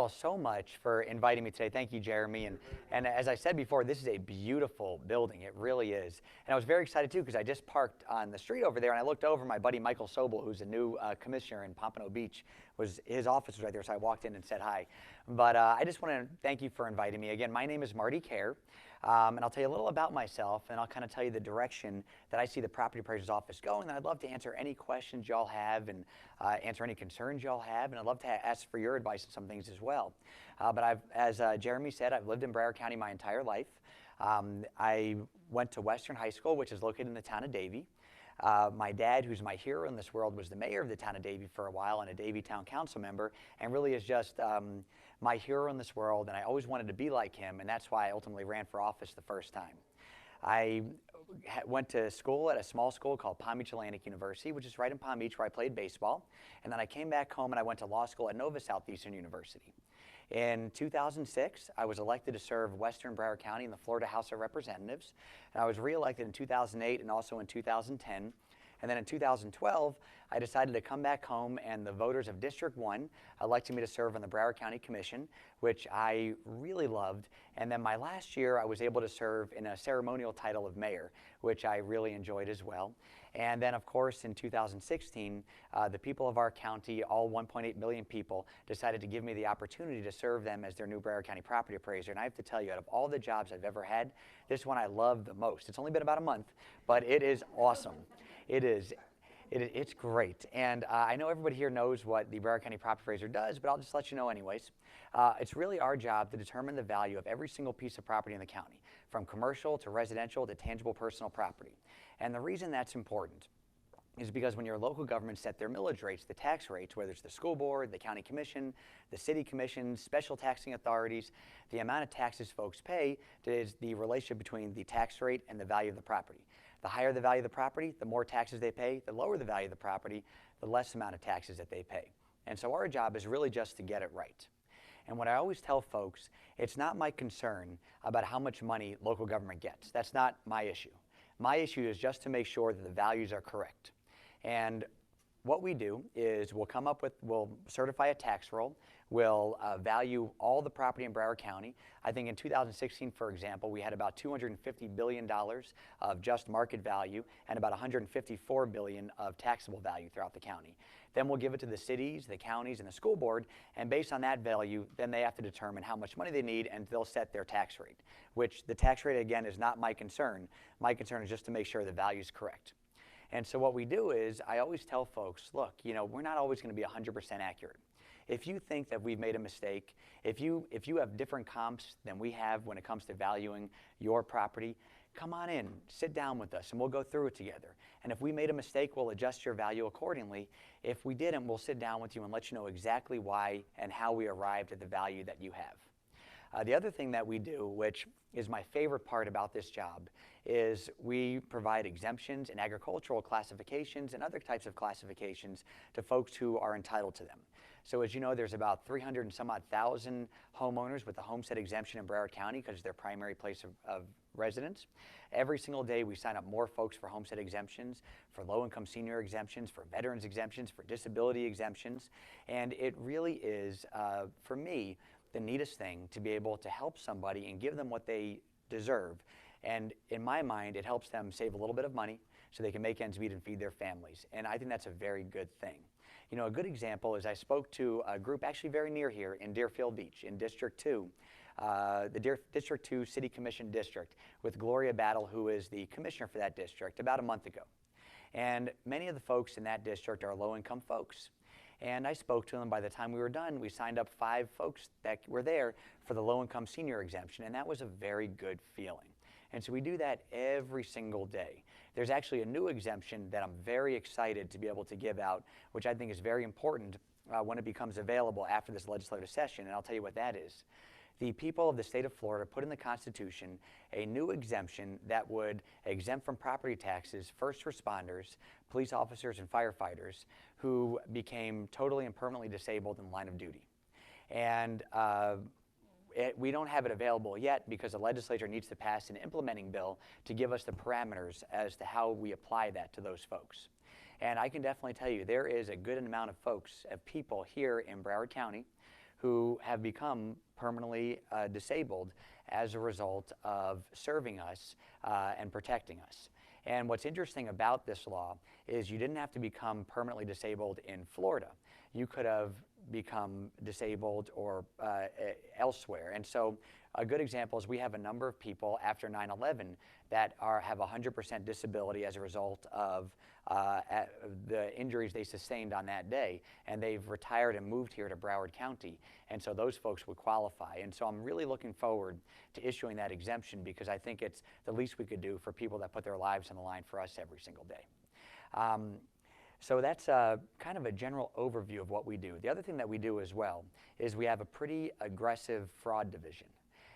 all so much for inviting me today. Thank you, Jeremy. And as I said before, this is a beautiful building. It really is. And I was very excited, too, because I just parked on the street over there, and I looked over. My buddy Michael Sobel, who's a new commissioner in Pompano Beach, his office was right there, so I walked in and said hi. But I just want to thank you for inviting me. Again, my name is Marty Kiar, and I'll tell you a little about myself, and I'll kind of tell you the direction that I see the Property Appraiser's office going. And I'd love to answer any questions y'all have and answer any concerns y'all have, and I'd love to ask for your advice on some things as well. But as Jeremy said, I've lived in Broward County my entire life. I went to Western High School, which is located in the town of Davie. My dad, who's my hero in this world, was the mayor of the town of Davie for a while and a Davie Town Council member, and really is just my hero in this world, and I always wanted to be like him, and that's why I ultimately ran for office the first time. I went to school at a small school called Palm Beach Atlantic University, which is right in Palm Beach where I played baseball, and then I came back home and I went to law school at Nova Southeastern University. In 2006, I was elected to serve Western Broward County in the Florida House of Representatives, and I was reelected in 2008 and also in 2010. And then in 2012, I decided to come back home, and the voters of District 1 elected me to serve on the Broward County Commission, which I really loved. And then my last year, I was able to serve in a ceremonial title of mayor, which I really enjoyed as well. And then, of course, in 2016, the people of our county, all 1.8 million people, decided to give me the opportunity to serve them as their new Broward County Property Appraiser. And I have to tell you, out of all the jobs I've ever had, this one I love the most. It's only been about a month, but it is awesome. It is. It's great. And I know everybody here knows what the Broward County Property Appraiser does, but I'll just let you know anyways. It's really our job to determine the value of every single piece of property in the county, from commercial to residential to tangible personal property. And the reason that's important is because when your local government set their millage rates, the tax rates, whether it's the school board, the county commission, the city commission, special taxing authorities, the amount of taxes folks pay is the relationship between the tax rate and the value of the property. The higher the value of the property, the more taxes they pay. The lower the value of the property, the less amount of taxes that they pay. And so our job is really just to get it right. And what I always tell folks, it's not my concern about how much money local government gets. That's not my issue. My issue is just to make sure that the values are correct. And what we do is we'll certify a tax roll, we'll value all the property in Broward County. I think in 2016, for example, we had about $250 billion of just market value and about $154 billion of taxable value throughout the county. Then we'll give it to the cities, the counties, and the school board, and based on that value, then they have to determine how much money they need, and they'll set their tax rate, which the tax rate, again, is not my concern. My concern is just to make sure the value is correct. And so what we do is, I always tell folks, look, we're not always going to be 100% accurate. If you think that we've made a mistake, if you have different comps than we have when it comes to valuing your property, come on in, sit down with us, and we'll go through it together. And if we made a mistake, we'll adjust your value accordingly. If we didn't, we'll sit down with you and let you know exactly why and how we arrived at the value that you have. The other thing that we do, which is my favorite part about this job, is we provide exemptions and agricultural classifications and other types of classifications to folks who are entitled to them. So as you know, there's about 300 and some odd thousand homeowners with a homestead exemption in Broward County because it's their primary place of residence. Every single day we sign up more folks for homestead exemptions, for low-income senior exemptions, for veterans exemptions, for disability exemptions. And it really is, for me, the neatest thing to be able to help somebody and give them what they deserve. And in my mind, it helps them save a little bit of money so they can make ends meet and feed their families. And I think that's a very good thing. A good example is I spoke to a group actually very near here in Deerfield Beach in District 2, the District 2 City Commission District, with Gloria Battle, who is the commissioner for that district, about a month ago. And many of the folks in that district are low-income folks. And I spoke to them. By the time we were done, we signed up 5 folks that were there for the low-income senior exemption, and that was a very good feeling. And so we do that every single day. There's actually a new exemption that I'm very excited to be able to give out, which I think is very important when it becomes available after this legislative session, and I'll tell you what that is. The people of the state of Florida put in the Constitution a new exemption that would exempt from property taxes first responders, police officers, and firefighters who became totally and permanently disabled in the line of duty. And we don't have it available yet because the legislature needs to pass an implementing bill to give us the parameters as to how we apply that to those folks. And I can definitely tell you there is a good amount of folks, of people here in Broward County who have become permanently disabled as a result of serving us and protecting us. And what's interesting about this law is you didn't have to become permanently disabled in Florida. You could have become disabled or elsewhere. And so a good example is we have a number of people after 9/11 that have 100% disability as a result of the injuries they sustained on that day, and they've retired and moved here to Broward County, and so those folks would qualify. And so I'm really looking forward to issuing that exemption because I think it's the least we could do for people that put their lives on the line for us every single day. So that's kind of a general overview of what we do. The other thing that we do as well is we have a pretty aggressive fraud division,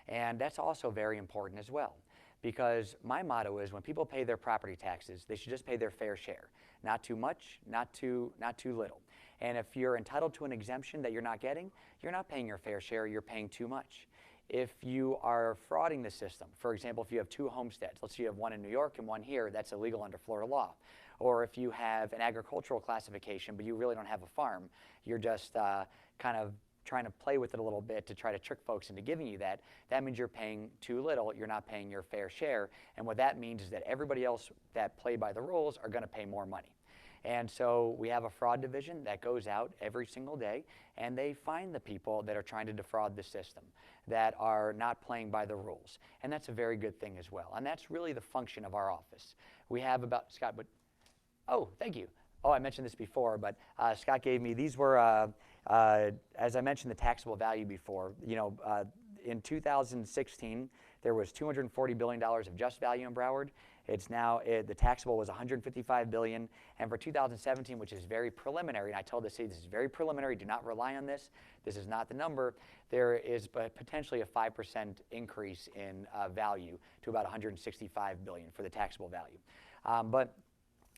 and that's also very important as well. Because my motto is when people pay their property taxes, they should just pay their fair share. Not too much, not too little. And if you're entitled to an exemption that you're not getting, you're not paying your fair share, you're paying too much. If you are frauding the system, for example, if you have 2 homesteads, let's say you have one in New York and one here, that's illegal under Florida law. Or if you have an agricultural classification, but you really don't have a farm, you're just kind of trying to play with it a little bit to try to trick folks into giving you that, that means you're paying too little, you're not paying your fair share, and what that means is that everybody else that play by the rules are going to pay more money. And so we have a fraud division that goes out every single day, and they find the people that are trying to defraud the system, that are not playing by the rules, and that's a very good thing as well. And that's really the function of our office. We have about, Scott, but, oh, thank you. Oh, I mentioned this before, but Scott gave me, these were, as I mentioned, the taxable value before. You know, in 2016, there was $240 billion of just value in Broward. It's now, the taxable was $155 billion. And for 2017, which is very preliminary, and I told the city this is very preliminary, do not rely on this. This is not the number. There is potentially a 5% increase in value to about $165 billion for the taxable value. But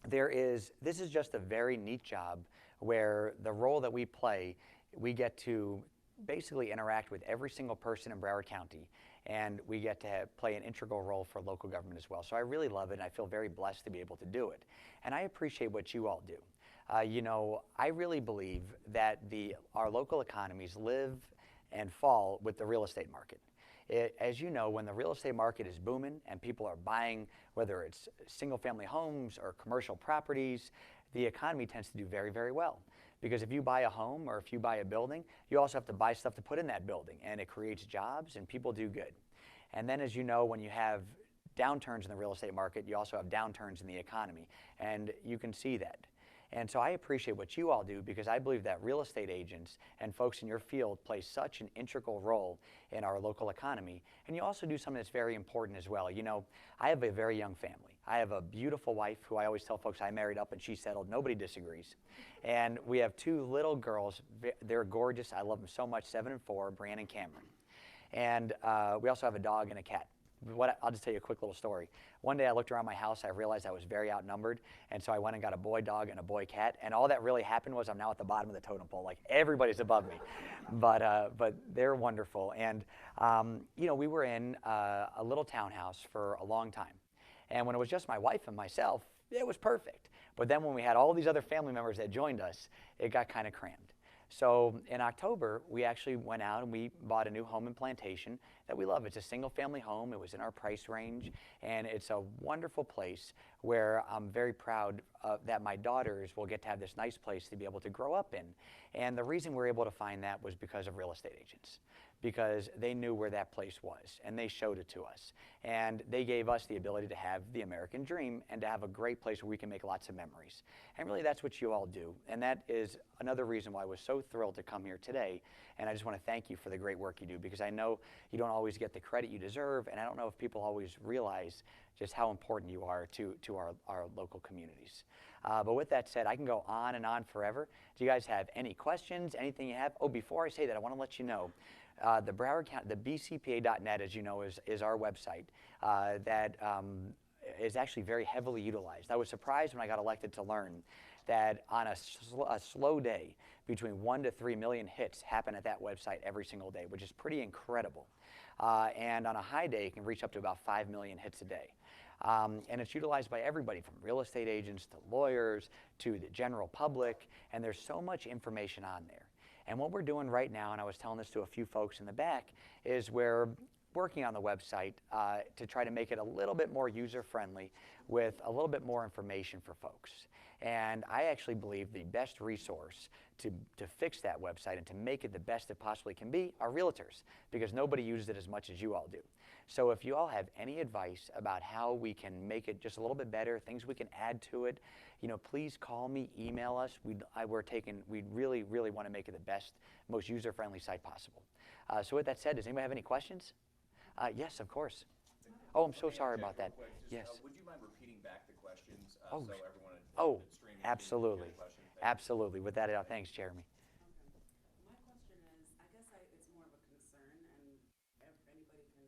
this is just a very neat job where the role that we play, we get to basically interact with every single person in Broward County, and we get to play an integral role for local government as well. So I really love it, and I feel very blessed to be able to do it. And I appreciate what you all do. You know, I really believe that our local economies live and fall with the real estate market. As you know, when the real estate market is booming and people are buying, whether it's single-family homes or commercial properties, the economy tends to do very, very well. Because if you buy a home or if you buy a building, you also have to buy stuff to put in that building, and it creates jobs and people do good. And then, as you know, when you have downturns in the real estate market, you also have downturns in the economy, and you can see that. And so I appreciate what you all do because I believe that real estate agents and folks in your field play such an integral role in our local economy. And you also do something that's very important as well. You know, I have a very young family. I have a beautiful wife who I always tell folks I married up and she settled. Nobody disagrees. And we have 2 little girls. They're gorgeous. I love them so much, 7 and 4, Brianne and Cameron. And we also have a dog and a cat. I'll just tell you a quick little story. One day I looked around my house, I realized I was very outnumbered, and so I went and got a boy dog and a boy cat, and all that really happened was I'm now at the bottom of the totem pole, like everybody's above me. But they're wonderful. And you know, we were in a little townhouse for a long time. And when it was just my wife and myself, it was perfect. But then when we had all these other family members that joined us, it got kind of crammed. So in October, we actually went out and we bought a new home in Plantation that we love. It's a single family home. It was in our price range, and it's a wonderful place where I'm very proud that my daughters will get to have this nice place to be able to grow up in. And the reason we're able to find that was because of real estate agents, because they knew where that place was and they showed it to us. And they gave us the ability to have the American dream and to have a great place where we can make lots of memories. And really that's what you all do. And that is another reason why I was so thrilled to come here today. And I just want to thank you for the great work you do, because I know you don't always get the credit you deserve, and I don't know if people always realize just how important you are to our local communities. But with that said, I can go on and on forever. Do you guys have any questions, anything you have? Oh, before I say that, I want to let you know, the Broward County, the bcpa.net, as you know, is our website that is actually very heavily utilized. I was surprised when I got elected to learn that on a slow day, between 1 to 3 million hits happen at that website every single day, which is pretty incredible. And on a high day, it can reach up to about 5 million hits a day. And it's utilized by everybody from real estate agents to lawyers to the general public, and there's so much information on there. And what we're doing right now, and I was telling this to a few folks in the back, is we're working on the website to try to make it a little bit more user-friendly with a little bit more information for folks. And I actually believe the best resource to fix that website and to make it the best it possibly can be are realtors, because nobody uses it as much as you all do. So if you all have any advice about how we can make it just a little bit better, things we can add to it, please call me, email us. We really, really want to make it the best, most user-friendly site possible. So with that said, does anybody have any questions? Yes, of course. Oh, I'm so sorry about that. Yes. Would you mind repeating back the questions so everyone that's streaming absolutely. Absolutely. With that, thanks, Jeremy. My question is, I guess it's more of a concern, and anybody can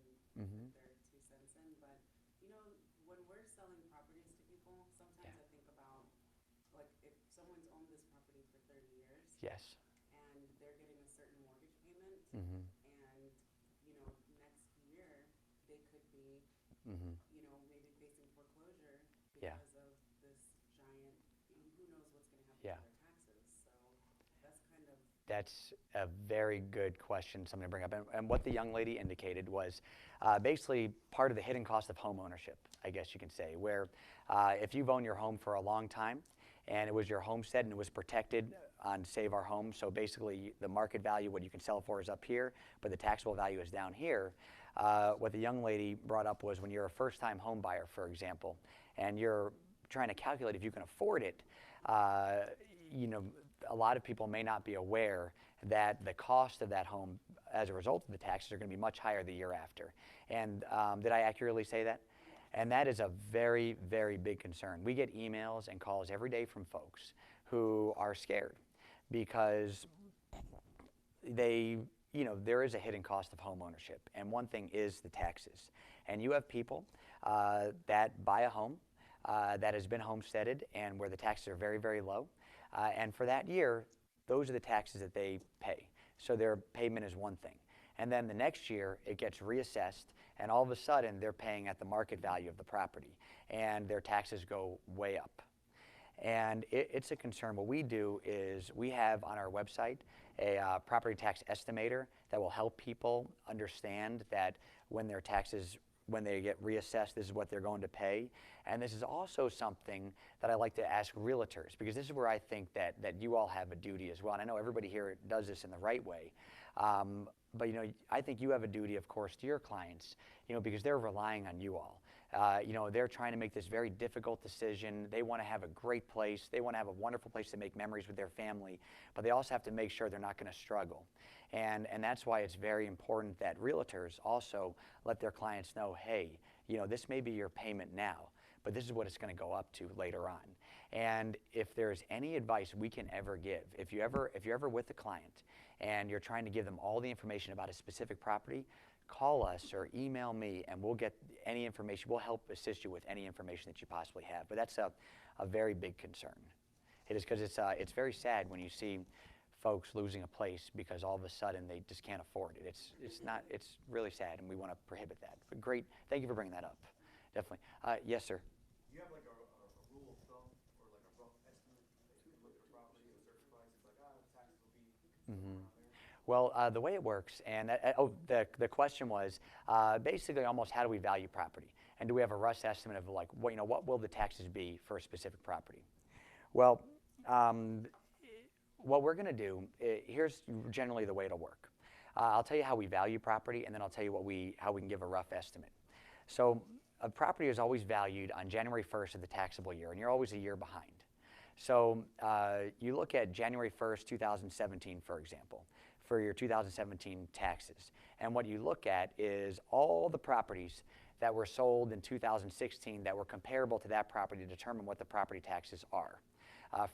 put their 2 cents in, but when we're selling properties to people, sometimes I think about, like, if someone's owned this property for 30 years. Yes. And they're getting a certain mortgage payment. Mm-hmm. Next year they could be, Mm-hmm. maybe facing foreclosure Yeah. because of this giant, who knows what's going to happen Yeah. with their taxes. So that's kind of. That's a very good question, something to bring up. And what the young lady indicated was basically part of the hidden cost of home ownership, I guess you can say, where if you've owned your home for a long time and it was your homestead and it was protected on Save Our Home, so basically the market value, what you can sell for, is up here, but the taxable value is down here. What the young lady brought up was when you're a first-time home buyer, for example, and you're trying to calculate if you can afford it, a lot of people may not be aware that the cost of that home as a result of the taxes are going to be much higher the year after. And did I accurately say that? And that is a very, very big concern. We get emails and calls every day from folks who are scared because there is a hidden cost of home ownership, and one thing is the taxes. And you have people that buy a home that has been homesteaded and where the taxes are very, very low, and for that year, those are the taxes that they pay. So their payment is one thing. And then the next year, it gets reassessed, and all of a sudden, they're paying at the market value of the property, and their taxes go way up. And it's a concern. What we do is we have on our website a property tax estimator that will help people understand that when their taxes, when they get reassessed, this is what they're going to pay. And this is also something that I like to ask realtors, because this is where I think that you all have a duty as well. And I know everybody here does this in the right way. But I think you have a duty, of course, to your clients, because they're relying on you all. They're trying to make this very difficult decision. They want to have a great place. They want to have a wonderful place to make memories with their family, but they also have to make sure they're not going to struggle. And that's why it's very important that realtors also let their clients know, hey, this may be your payment now, but this is what it's going to go up to later on. And if there's any advice we can ever give, if you're ever with a client and you're trying to give them all the information about a specific property, call us or email me and we'll get any information. We'll help assist you with any information that you possibly have. But that's a very big concern. It is, because it's very sad when you see folks losing a place because all of a sudden they just can't afford it. It's really sad, and we want to prohibit that. But great, thank you for bringing that up. Definitely. Yes, sir. Do you have like a rule of thumb or like a rough estimate that you look at a property at a certain price? It's like, the taxes will be around there. Well, the way it works, and the question was basically almost how do we value property, and do we have a rough estimate of like what will the taxes be for a specific property? Well, what we're going to do, here's generally the way it'll work. I'll tell you how we value property, and then I'll tell you how we can give a rough estimate. So a property is always valued on January 1st of the taxable year, and you're always a year behind. So you look at January 1st, 2017, for example, for your 2017 taxes. And what you look at is all the properties that were sold in 2016 that were comparable to that property to determine what the property taxes are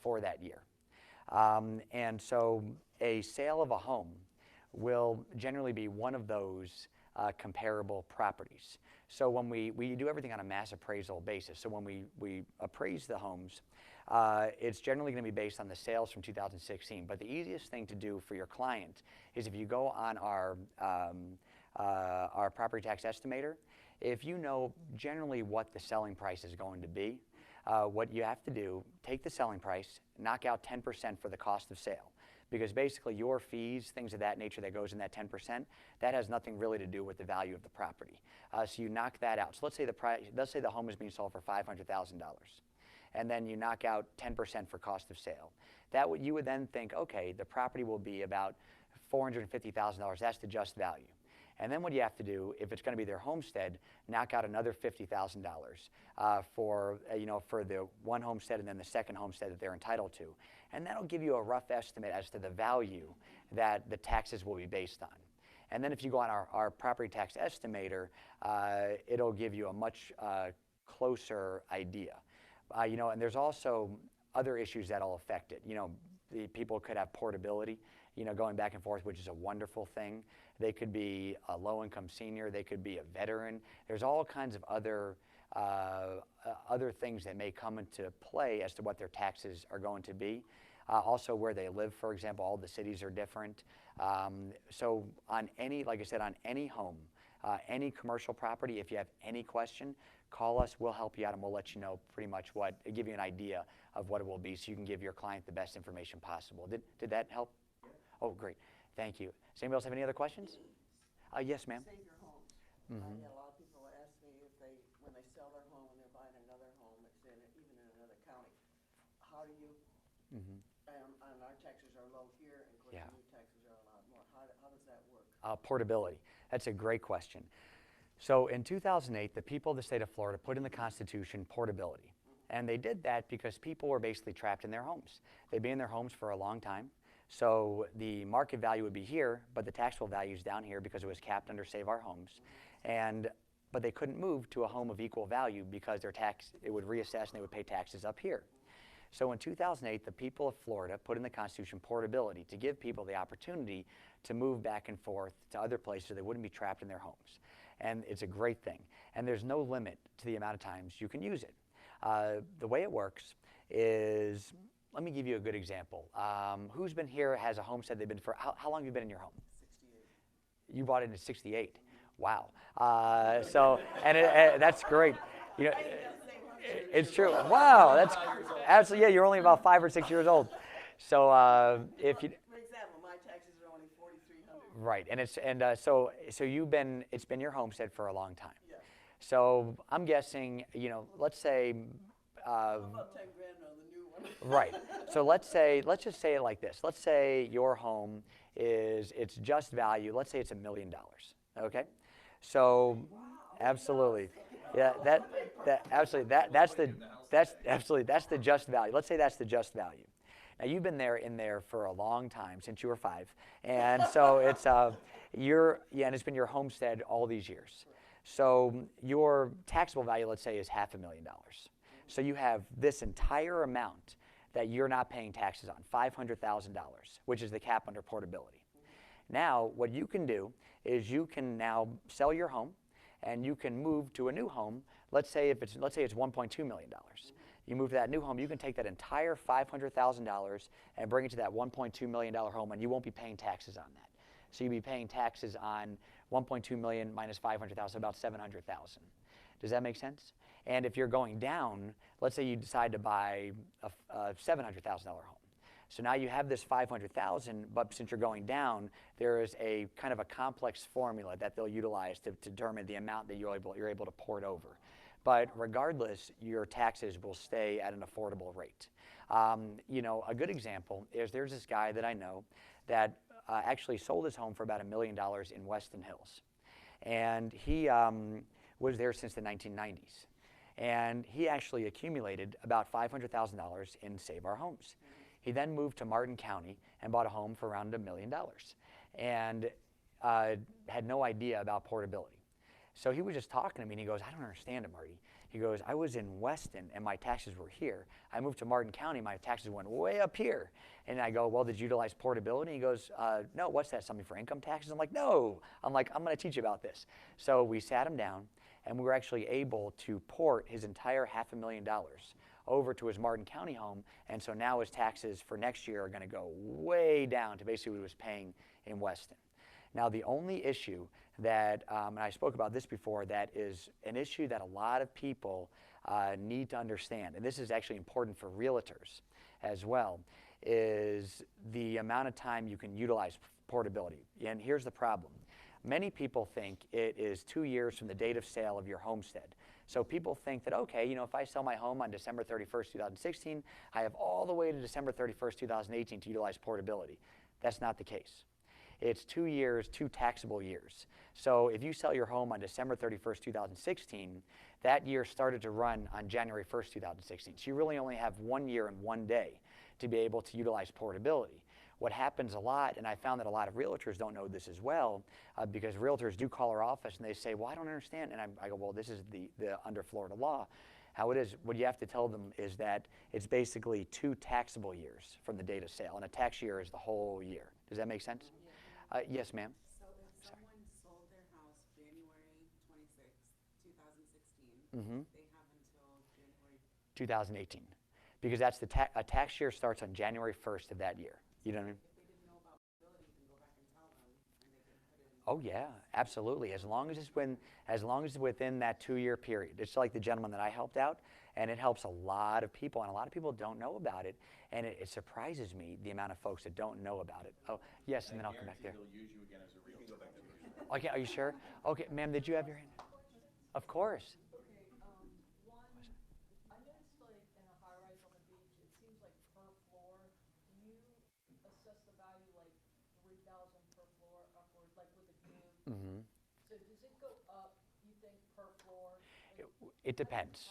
for that year. And so a sale of a home will generally be one of those comparable properties. So when we do everything on a mass appraisal basis, so when we appraise the homes, it's generally going to be based on the sales from 2016. But the easiest thing to do for your client is if you go on our property tax estimator, if you know generally what the selling price is going to be, what you have to do, take the selling price, knock out 10% for the cost of sale. because basically your fees, things of that nature that goes in that 10%, that has nothing really to do with the value of the property. So you knock that out. So let's say the home is being sold for $500,000, and then you knock out 10% for cost of sale. You would then think, okay, the property will be about $450,000. That's the just value. And then what you have to do, if it's going to be their homestead, knock out another $50,000 for the one homestead and then the second homestead that they're entitled to. And that'll give you a rough estimate as to the value that the taxes will be based on. And then if you go on our property tax estimator, it'll give you a much closer idea. And there's also other issues that'll affect it. The people could have portability, going back and forth, which is a wonderful thing. They could be a low-income senior. They could be a veteran. There's all kinds of other things that may come into play as to what their taxes are going to be. Also, where they live, for example, all the cities are different. So like I said, on any home, any commercial property, if you have any question, call us. We'll help you out, and we'll let you know pretty much give you an idea of what it will be, so you can give your client the best information possible. Did that help? Oh, great. Thank you. Does anybody else have any other questions? Yes, ma'am. Save your homes. Mm-hmm. A lot of people ask me if when they sell their home and they're buying another home that's even in another county, how do you, Mm-hmm. and our taxes are low here, and of course Yeah. the new taxes are a lot more. How does that work? Portability. That's a great question. So in 2008, the people of the state of Florida put in the Constitution portability. And they did that because people were basically trapped in their homes. They'd been in their homes for a long time. So the market value would be here, but the taxable value is down here because it was capped under Save Our Homes. But they couldn't move to a home of equal value because it would reassess and they would pay taxes up here. So in 2008, the people of Florida put in the Constitution portability to give people the opportunity to move back and forth to other places so they wouldn't be trapped in their homes. And it's a great thing. And there's no limit to the amount of times you can use it. The way it works is, let me give you a good example. Who's been here, has a homestead they've been for, how long have you been in your home? 68. You bought it in 68. Wow. That's great. It's true. Wow, that's absolutely, yeah, you're only about 5 or 6 years old. So if you, For example, my taxes are only $4,300. right, and it's been your homestead for a long time. Yeah. So I'm guessing, let's say, About 10 grand on the new one. right. So let's just say it like this. Let's say your home it's just value. Let's say it's $1 million. Okay. So, absolutely, yeah. That's the just value. Let's say that's the just value. Now you've been in there for a long time, since you were 5, and so it's and it's been your homestead all these years. So your taxable value, let's say, is $500,000. So you have this entire amount that you're not paying taxes on, $500,000, which is the cap under portability. Now, what you can do is you can now sell your home, and you can move to a new home. Let's say it's $1.2 million. You move to that new home, you can take that entire $500,000 and bring it to that $1.2 million home, and you won't be paying taxes on that. So you'll be paying taxes on $1.2 million minus $500,000, about $700,000. Does that make sense? And if you're going down, let's say you decide to buy a $700,000 home. So now you have this $500,000, but since you're going down, there is a kind of a complex formula that they'll utilize to determine the amount that you're able to port over. But regardless, your taxes will stay at an affordable rate. A good example is there's this guy that I know that actually sold his home for about $1 million in Weston Hills. And he was there since the 1990s. And he actually accumulated about $500,000 in Save Our Homes. He then moved to Martin County and bought a home for around $1 million and had no idea about portability. So he was just talking to me, and he goes, I don't understand it, Marty. He goes, I was in Weston, and my taxes were here. I moved to Martin County, my taxes went way up here. And I go, well, did you utilize portability? He goes, no, what's that, something for income taxes? I'm like, no. I'm going to teach you about this. So we sat him down, and we were actually able to port his entire $500,000 over to his Martin County home, and so now his taxes for next year are going to go way down to basically what he was paying in Weston. Now, the only issue that, and I spoke about this before, that is an issue that a lot of people need to understand, and this is actually important for realtors as well, is the amount of time you can utilize portability. And here's the problem. Many people think it is 2 years from the date of sale of your homestead. So people think that, okay, you know, if I sell my home on December 31st, 2016, I have all the way to December 31st, 2018 to utilize portability. That's not the case. It's 2 years, 2 taxable years. So if you sell your home on December 31st, 2016, that year started to run on January 1st, 2016. So you really only have 1 year and 1 day to be able to utilize portability. What happens a lot, and I found that a lot of realtors don't know this as well, because realtors do call our office and they say, well, I don't understand. And I go, well, this is the under Florida law. How it is, what you have to tell them is that it's basically 2 taxable years from the date of sale, and a tax year is the whole year. Does that make sense? Yes, ma'am. So if someone sold their house January 26th, 2016, Mm-hmm. they have until January 2018, because that's a tax year starts on January 1st of that year. You know what I mean? If they didn't know about portability, you can go back and tell them, and they can put in. Oh yeah, absolutely. As long as it's within that 2-year period. It's like the gentleman that I helped out, and it helps a lot of people, and a lot of people don't know about it, and it surprises me the amount of folks that don't know about it. Oh yes, and then I'll come back there. They'll use you again as a realtor. Okay, are you sure? Okay, ma'am, did you have your hand? Of course. Okay, one, I noticed like in a high-rise on the beach, it seems like per floor, you assess the value like 3,000 per floor upward, like with a cube. Mm-hmm. So does it go up, you think, per floor? It depends.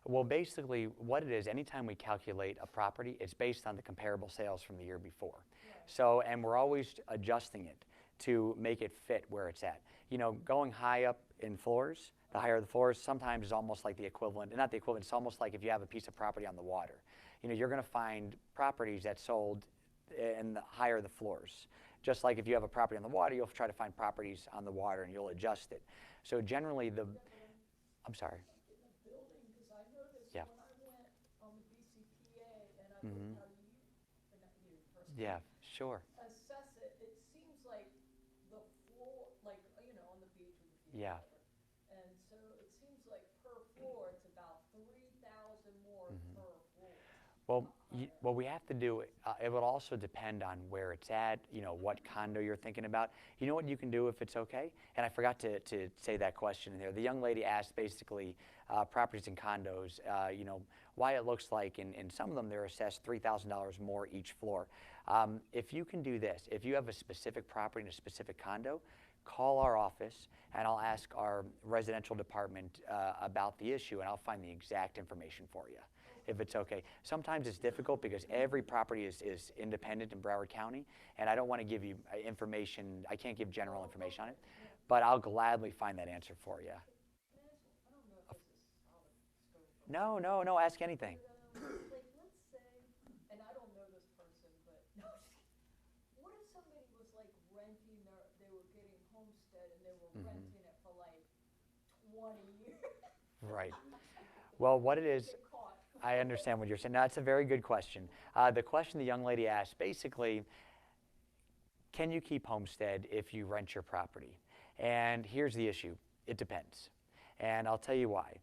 Well, basically, what it is, anytime we calculate a property, it's based on the comparable sales from the year before. So, and we're always adjusting it to make it fit where it's at. You know, going high up in floors, the higher the floors, sometimes is almost like the equivalent, not the equivalent, it's almost like if you have a piece of property on the water. You know, you're going to find properties that sold in the higher the floors. Just like if you have a property on the water, you'll try to find properties on the water and you'll adjust it. So generally I'm sorry. In the building, because I noticed Yeah. when I went on the BCPA and I Mhm. looked how and not you personally, Yeah, sure. assess it, it seems like the floor, like, you know, on the beach with the view. Yeah. whatever. And so it seems like per floor, it's about 3,000 more per floor. Well, what we have to do, it would also depend on where it's at, you know, what condo you're thinking about. You know what you can do if it's okay? And I forgot to say that question in there. The young lady asked basically properties and condos, you know, why it looks like in some of them they're assessed $3,000 more each floor. If you can do this, if you have a specific property in a specific condo, call our office and I'll ask our residential department about the issue and I'll find the exact information for you, if it's okay. Sometimes it's difficult because every property is independent in Broward County, and I don't want to give you information, I can't give general information on it, but I'll gladly find that answer for you. Can I ask, I don't know if this is out of scope. No, ask anything. Like, let's say, and I don't know this person, but, no, what if somebody was like renting they were getting homestead and they were renting it for like 20 years? Right. Well, what it is, Get caught. I understand what you're saying. No, that's a very good question. The question the young lady asked, basically, can you keep homestead if you rent your property? And here's the issue. It depends. And I'll tell you why.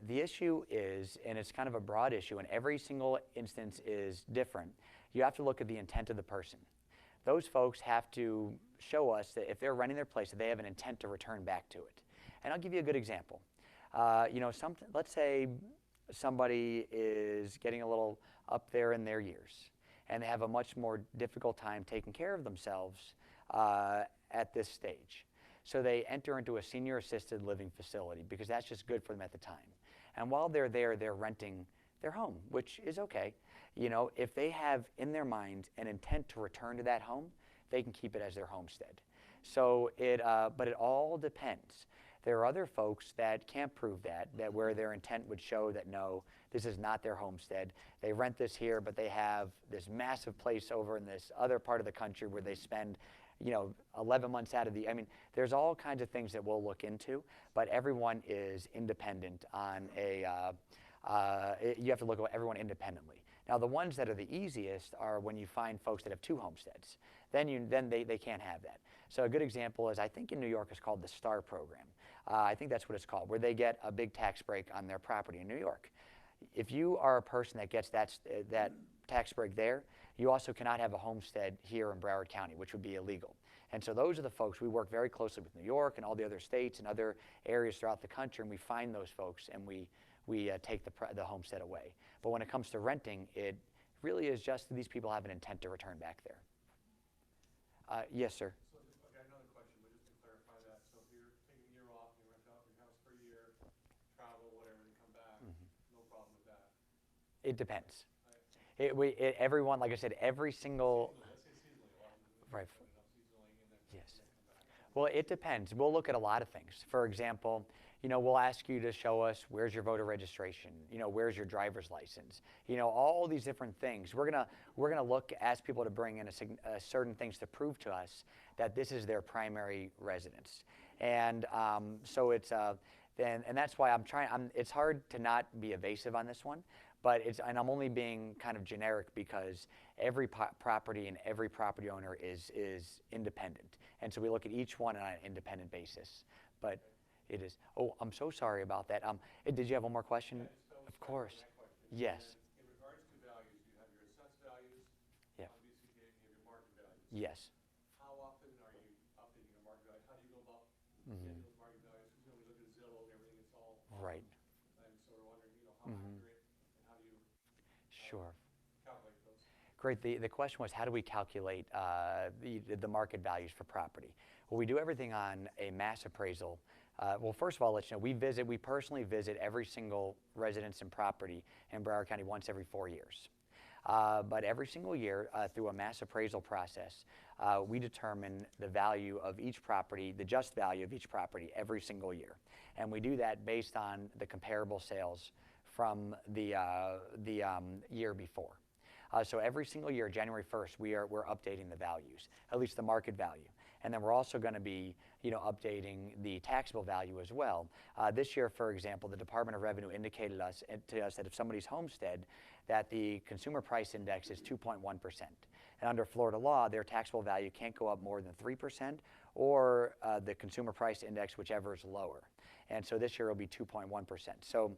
The issue is, and it's kind of a broad issue, and every single instance is different, you have to look at the intent of the person. Those folks have to show us that if they're renting their place, that they have an intent to return back to it. And I'll give you a good example. You know, let's say somebody is getting a little up there in their years, and they have a much more difficult time taking care of themselves at this stage. So they enter into a senior assisted living facility because that's just good for them at the time. And while they're there, they're renting their home, which is okay. You know, if they have in their mind an intent to return to that home, they can keep it as their homestead. So but it all depends. There are other folks that can't prove that where their intent would show that no, this is not their homestead. They rent this here, but they have this massive place over in this other part of the country where they spend, you know, 11 months out of the, I mean, there's all kinds of things that we'll look into, but everyone is independent on you have to look at everyone independently. Now, the ones that are the easiest are when you find folks that have 2 homesteads. Then they can't have that. So a good example is, I think in New York, it's called the STAR program. I think that's what it's called, where they get a big tax break on their property in New York. If you are a person that gets that tax break there, you also cannot have a homestead here in Broward County, which would be illegal. And so those are the folks, we work very closely with New York and all the other states and other areas throughout the country, and we find those folks and we take the homestead away. But when it comes to renting, it really is just these people have an intent to return back there. Yes, sir. So, okay, another question, but just to clarify that, so if you're taking a year off, you rent out your house for a year, travel, whatever, and come back, no problem with that? It depends. Everyone, like I said, every single. Let's say seasonally, a lot of them Right. set it up seasonally and then Yes. come back. Well, it depends. We'll look at a lot of things. For example, we'll ask you to show us where's your voter registration, where's your driver's license, all these different things. We're gonna look, ask people to bring in certain things to prove to us that this is their primary residence, and so it's and that's why it's hard to not be evasive on this one, but and I'm only being kind of generic because every property and every property owner is independent, and so we look at each one on an independent basis, but. It is. Oh, I'm so sorry about that. Did you have one more question? Of course. Yes. In regards to values, you have your assessed values, Yeah. on BCK, and you have your market values. Yes. How often are you updating your market value? How do you go about getting those market values? Because we look at Zillow and everything, it's all Right. And so we're wondering, how accurate and how do you Sure. calculate those? Great. The question was, how do we calculate the market values for property? Well, we do everything on a mass appraisal. Well, first of all, I'll let you know, we personally visit every single residence and property in Broward County once every 4 years. But every single year, through a mass appraisal process, we determine the value of each property, the just value of each property every single year. And we do that based on the comparable sales from the year before. So every single year, January 1st, we're updating the values, at least the market value. And then we're also going to be, updating the taxable value as well. This year, for example, the Department of Revenue indicated to us that if somebody's homestead, that the consumer price index is 2.1%. And under Florida law, their taxable value can't go up more than 3%, or the consumer price index, whichever is lower. And so this year it'll be 2.1%. So,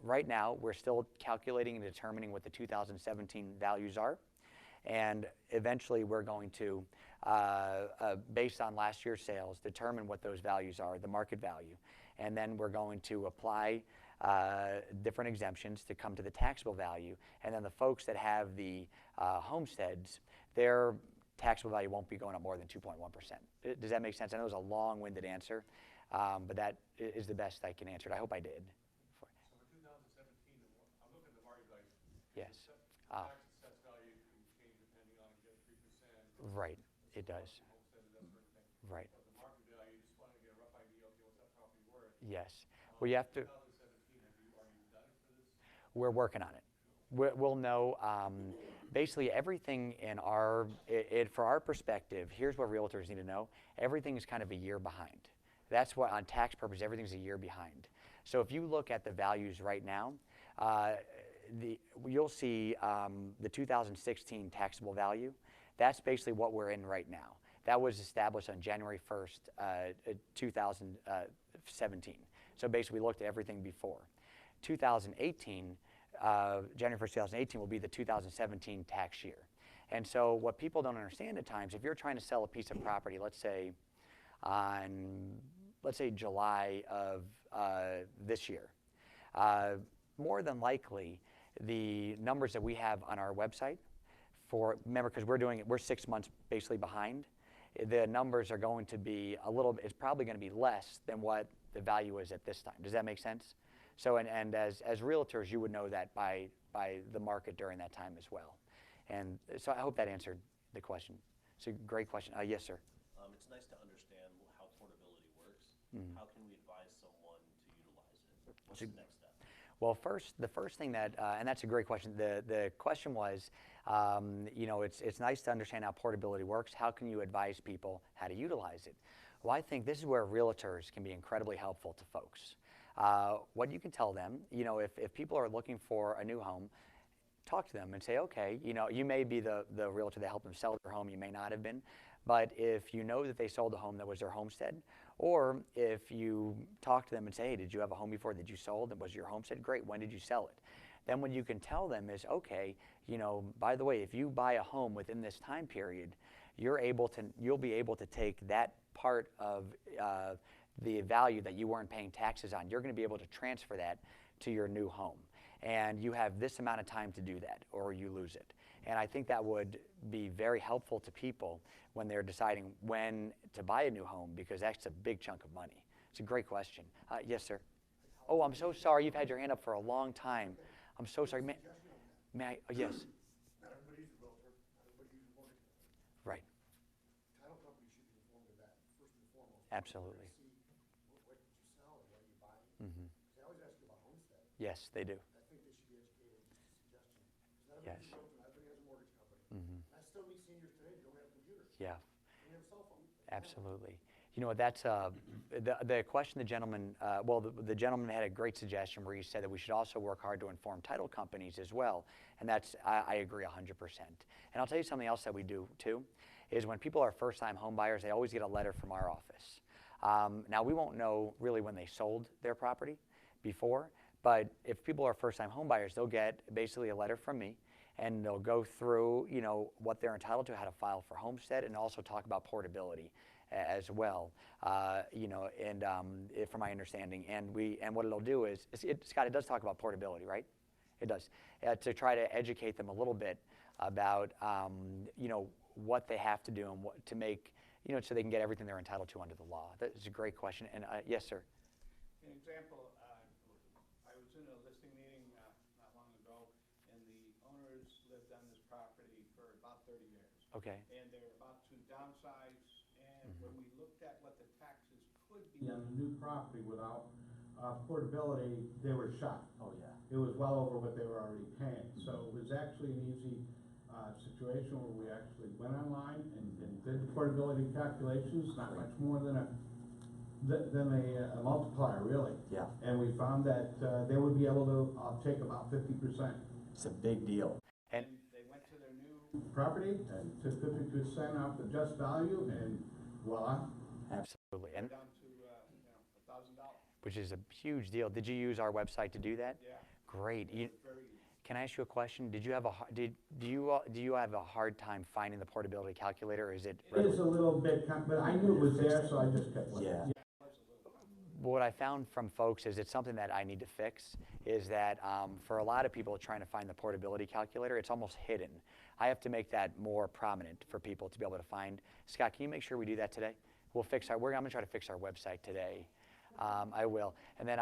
right now we're still calculating and determining what the 2017 values are. And eventually we're going to, based on last year's sales, determine what those values are, the market value. And then we're going to apply different exemptions to come to the taxable value. And then the folks that have the homesteads, their taxable value won't be going up more than 2.1%. Does that make sense? I know it was a long-winded answer, but that is the best I can answer it. I hope I did. So for 2017, I'm looking at the market value. Yes. Tax assessed value can change depending on, you get 3%. Right, it does. Homestead, that sort of thing. Right. But the market value, just wanted to get a rough idea, okay, what's that property worth? Yes. Well, you have to. 2017, are you done for this? We're working on it. We'll know basically everything in for our perspective. Here's what realtors need to know: everything is kind of a year behind. That's what, on tax purposes, everything's a year behind. So if you look at the values right now, you'll see the 2016 taxable value. That's basically what we're in right now. That was established on January 1st, 2017. So basically, we looked at everything before. 2018, January 1st, 2018 will be the 2017 tax year. And so what people don't understand at times, if you're trying to sell a piece of property, let's say July of this year, more than likely, the numbers that we have on our website remember, because we're 6 months basically behind, the numbers are going to be it's probably going to be less than what the value is at this time. Does that make sense? So, and as realtors, you would know that by the market during that time as well. And so I hope that answered the question. It's a great question. Yes, sir. It's nice to understand how portability works. How can we advise someone to utilize it? What's the next step? Well, the first thing that, and that's a great question. The question was, it's nice to understand how portability works. How can you advise people how to utilize it? Well, I think this is where realtors can be incredibly helpful to folks. What you can tell them, if people are looking for a new home, talk to them and say, okay, you may be the realtor that helped them sell their home, you may not have been, But if you know that they sold a home that was their homestead, or if you talk to them and say, hey, did you have a home before that you sold and was your homestead? Great, when did you sell it? Then what you can tell them is, okay, you know, by the way, if you buy a home within this time period, you'll be able to take that part of the value that you weren't paying taxes on. You're going to be able to transfer that to your new home. And you have this amount of time to do that, or you lose it. And I think that would be very helpful to people when they're deciding when to buy a new home, because that's a big chunk of money. It's a great question. Yes, sir. Oh, I'm so sorry. You've had your hand up for a long time. I'm so sorry. May I? Yes. Not everybody's a realtor, not everybody's a mortgage company. Right. Title company should be informed of that, first and foremost. Absolutely. See what did you sell and what are you buying? Mm-hmm. Because they always ask you about homestead. Yes, they do. I think they should be educated, just a suggestion. Because not Yes. everybody's a realtor, not everybody has a mortgage company. Mm-hmm. I still meet seniors today that don't have computers. Yeah. They don't have a cell phone. Absolutely. You know, that's the question the gentleman, the gentleman had a great suggestion where he said that we should also work hard to inform title companies as well. And that's, I agree 100%. And I'll tell you something else that we do too, is when people are first-time home buyers, they always get a letter from our office. Now, we won't know really when they sold their property before, but if people are first-time home buyers, they'll get basically a letter from me, and they'll go through, you know, what they're entitled to, how to file for homestead, and also talk about portability as well, you know, and from my understanding. And what it'll do is, Scott, it does talk about portability, right? It does. To try to educate them a little bit about, you know, what they have to do and what to make, you know, so they can get everything they're entitled to under the law. That is a great question. And yes, sir. An example, I was in a listing meeting not long ago, and the owners lived on this property for about 30 years. Okay. And they're about to downsize, and when we looked at what the taxes could be on the new property without portability, they were shocked. Oh, yeah. It was well over what they were already paying. So it was actually an easy situation where we actually went online and did the portability calculations, not much more than a multiplier, really. Yeah. And we found that they would be able to take about 50%. It's a big deal. And They went to their new property and took 50% off the just value, and voila, absolutely. And down to $1,000. which is a huge deal. Did you use our website to do that? Yeah. Great. Very easy. Can I ask you a question? Did you have do you have a hard time finding the portability calculator? Or is it? It is a little bit, but I knew it was there, so I just kept looking. Yeah. What I found from folks is it's something that I need to fix, is that for a lot of people trying to find the portability calculator, it's almost hidden. I have to make that more prominent for people to be able to find. Scott, can you make sure we do that today? We'll fix I'm going to try to fix our website today. I will. And then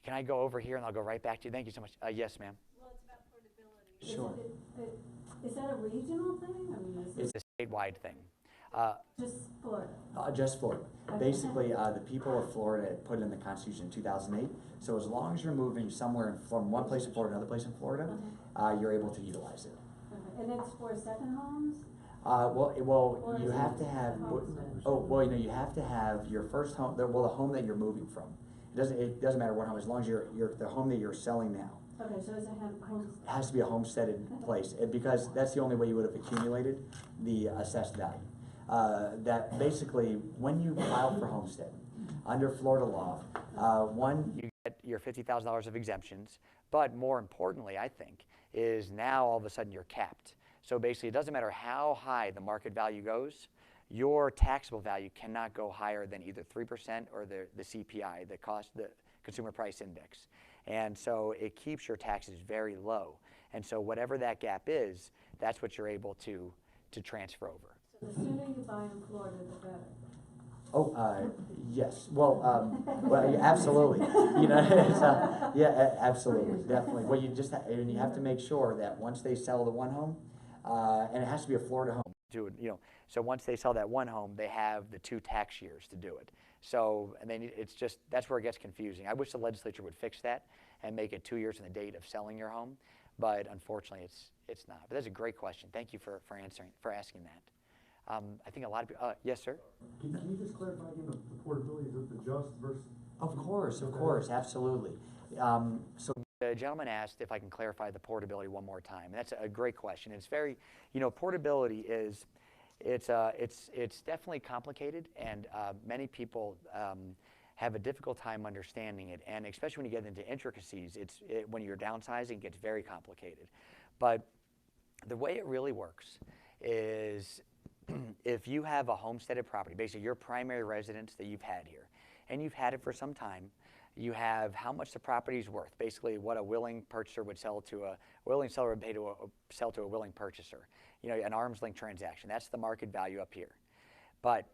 can I go over here and I'll go right back to you? Thank you so much. Yes, ma'am. Well, it's about portability. Sure. Is that a regional thing? I mean, is it It's a statewide thing. just Florida? Just Florida. Basically, the people of Florida put it in the Constitution in 2008. So as long as you're moving somewhere from one place in Florida to another place in Florida, you're able to utilize it. Okay. And it's for second homes? Well, you have to have. You have to have your first home. The home that you're moving from. It doesn't matter what home, as long as you're the home that you're selling now. Okay, so does it have homes? It has to be a homesteaded place, because that's the only way you would have accumulated the assessed value. That basically, when you file for homestead, under Florida law, You get your $50,000 of exemptions, but more importantly, I think, is now all of a sudden you're capped. So basically, it doesn't matter how high the market value goes, your taxable value cannot go higher than either 3% or the CPI, the Consumer Price Index. And so it keeps your taxes very low. And so whatever that gap is, that's what you're able to transfer over. So the sooner you buy in Florida, the better. Yes. Well, absolutely. You know, it's, absolutely, definitely. Well, you just and you have to make sure that once they sell the one home, and it has to be a Florida home. So once they sell that one home, they have the 2 tax years to do it. So, and then it's just, that's where it gets confusing. I wish the legislature would fix that and make it 2 years from the date of selling your home, but unfortunately it's not. But that's a great question. Thank you for asking that. I think a lot of people, yes, sir? Can you just clarify again the portability, the just versus? Of course, absolutely. So The gentleman asked if I can clarify the portability one more time. And that's a great question. It's very, portability is, it's definitely complicated, and many people have a difficult time understanding it, and especially when you get into intricacies, when you're downsizing, it gets very complicated. But the way it really works is if you have a homesteaded property, basically your primary residence that you've had here, and you've had it for some time, you have how much the property is worth, basically what a willing purchaser would sell to a willing seller would pay to sell to a willing purchaser. You know, an arm's length transaction. That's the market value up here. But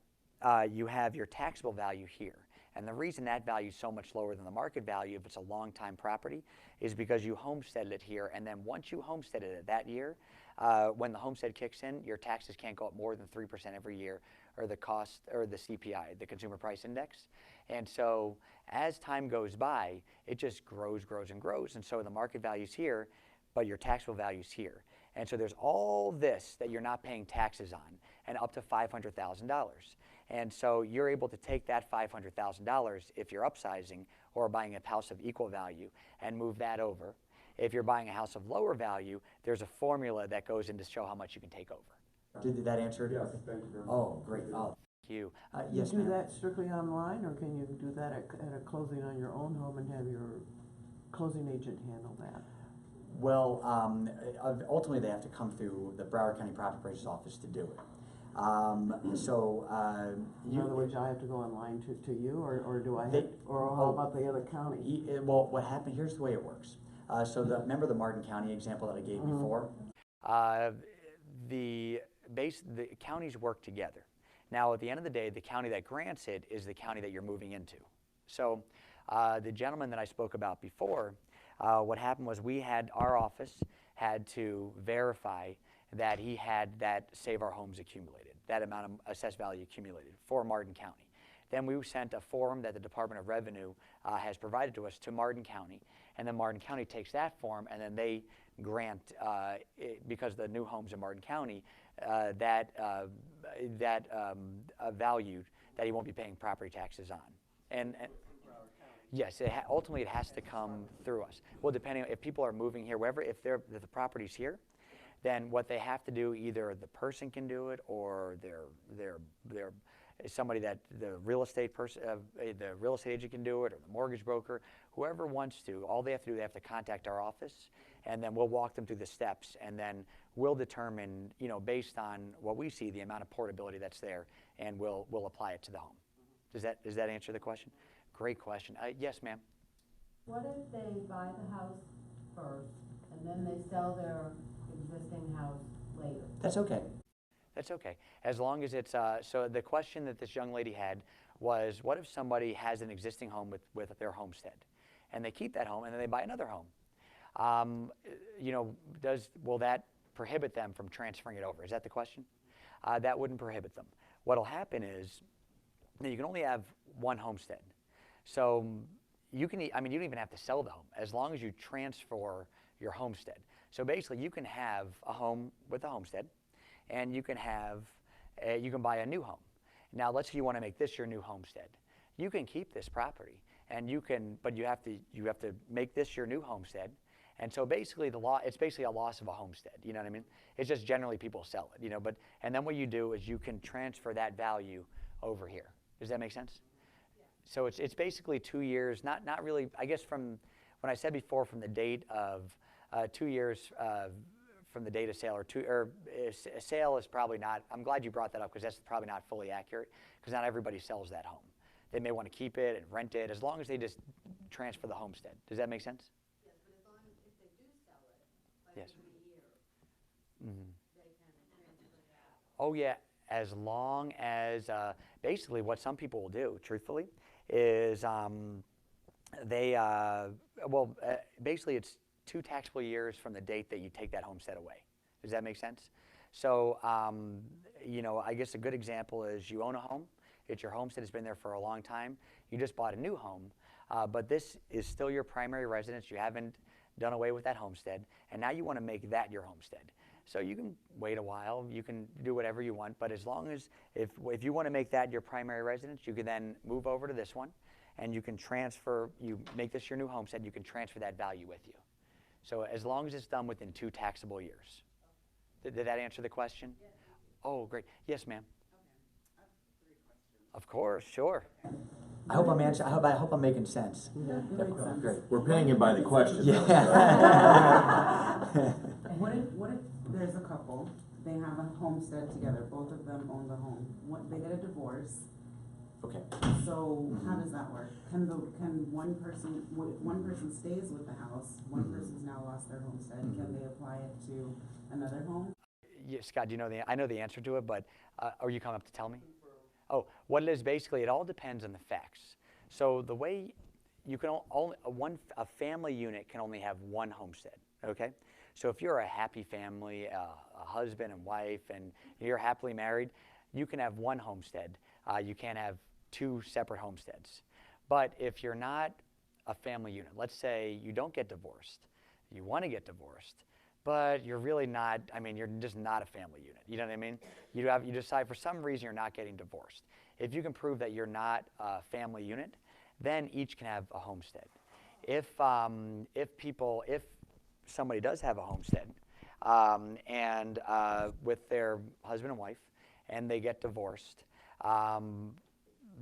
you have your taxable value here. And the reason that value is so much lower than the market value if it's a long-time property is because you homesteaded it here, and then once you homesteaded it that year, when the homestead kicks in, your taxes can't go up more than 3% every year, or the cost, or the CPI, the Consumer Price Index. And so as time goes by, it just grows, and grows. And so the market value's here, but your taxable value's here. And so there's all this that you're not paying taxes on, and up to $500,000. And so you're able to take that $500,000 if you're upsizing or buying a house of equal value and move that over. If you're buying a house of lower value, there's a formula that goes in to show how much you can take over. Did that answer it? Yes, thank you very much. Oh, great. Oh, Thank you. yes, You ma'am. do that strictly online, or can you do that at a closing on your own home and have your closing agent handle that? Well, ultimately they have to come through the Broward County Property Appraiser's office to do it. In other words, I have to go online to you, or do I have, They- or how about the other county? Well, what happened, here's the way it works. Remember the Martin County example that I gave before? The counties work together. Now, at the end of the day, the county that grants it is the county that you're moving into. So the gentleman that I spoke about before, what happened was our office had to verify that he had that Save Our Homes accumulated, that amount of assessed value accumulated for Martin County. Then we sent a form that the Department of Revenue has provided to us to Martin County, and then Martin County takes that form, and then they grant, because the new homes in Martin County, valued that he won't be paying property taxes on. And yes, ultimately it has to come through us. Well, depending on if people are moving here, wherever, if the property's here, then what they have to do, either the person can do it, or they're somebody that the real estate person, the real estate agent can do it, or the mortgage broker, whoever wants to. All they have to do, they have to contact our office, and then we'll walk them through the steps, and then we'll determine, you know, based on what we see, the amount of portability that's there, and we'll apply it to the home. Does that answer the question? Great question. Yes, ma'am. What if they buy the house first, and then they sell their existing house later? That's okay. That's okay, as long as it's, so the question that this young lady had was, what if somebody has an existing home with their homestead, and they keep that home, and then they buy another home? You know, will that prohibit them from transferring it over? Is that the question? That wouldn't prohibit them. What'll happen is, you can only have one homestead. So you don't even have to sell the home, as long as you transfer your homestead. So basically, you can have a home with a homestead, and you can buy a new home. Now, let's say you want to make this your new homestead. You can keep this property, but you have to make this your new homestead. And so basically, it's basically a loss of a homestead. You know what I mean? It's just generally people sell it. You know, and then what you do is you can transfer that value over here. Does that make sense? Yeah. So it's basically 2 years. Not really. I guess from when I said before, from the date of 2 years from the date of sale, a sale is probably not. I'm glad you brought that up, because that's probably not fully accurate, because not everybody sells that home. They may want to keep it and rent it, as long as they just transfer the homestead. Does that make sense? Yes, but as long as if they do sell it, Yes. within a year, they can transfer that. Oh yeah, as long as basically what some people will do, truthfully, is basically it's 2 taxable years from the date that you take that homestead away. Does that make sense? So, you know, I guess a good example is you own a home. It's your homestead. It's been there for a long time. You just bought a new home, but this is still your primary residence. You haven't done away with that homestead, and now you want to make that your homestead. So you can wait a while. You can do whatever you want, but as long as if you want to make that your primary residence, you can then move over to this one, and you can transfer. You make this your new homestead. You can transfer that value with you. So as long as it's done within 2 taxable years. Did that answer the question? Oh, great. Yes, ma'am. Okay, I have 3 questions. Of course, sure. I hope I'm answering, I hope I'm making sense. Yeah, it makes sense. Great. We're paying you by the question. Yeah. What if there's a couple, they have a homestead together, both of them own the home, they get a divorce, Okay. so how does that work? Can one person stays with the house, one person's now lost their homestead, can they apply it to another home? Yeah, Scott, do you know I know the answer to it, but are you coming up to tell me? Oh, what it is basically, it all depends on the facts. So the way you can a family unit can only have one homestead, okay? So if you're a happy family, a husband and wife, and you're happily married, you can have one homestead. You can't have 2 separate homesteads. But if you're not a family unit, let's say you don't get divorced, you want to get divorced, but you're really not, I mean, you're just not a family unit. You know what I mean? You decide for some reason you're not getting divorced. If you can prove that you're not a family unit, then each can have a homestead. If somebody does have a homestead and with their husband and wife, and they get divorced,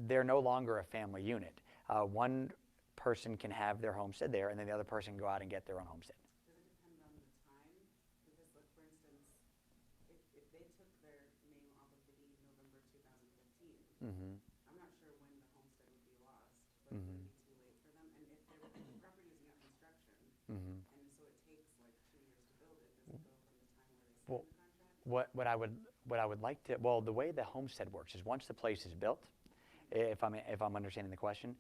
they're no longer a family unit. One person can have their homestead there, and then the other person can go out and get their own homestead. Does it depend on the time? Because like for instance, if they took their name off of the deed November 2015, I'm not sure when the homestead would be lost, but would it be too late for them? And if their property isn't under construction, and so it takes like 2 years to build it, does it go from the time where they sign the contract? What I would like to, well, the way the homestead works is once the place is built, if I'm understanding the question,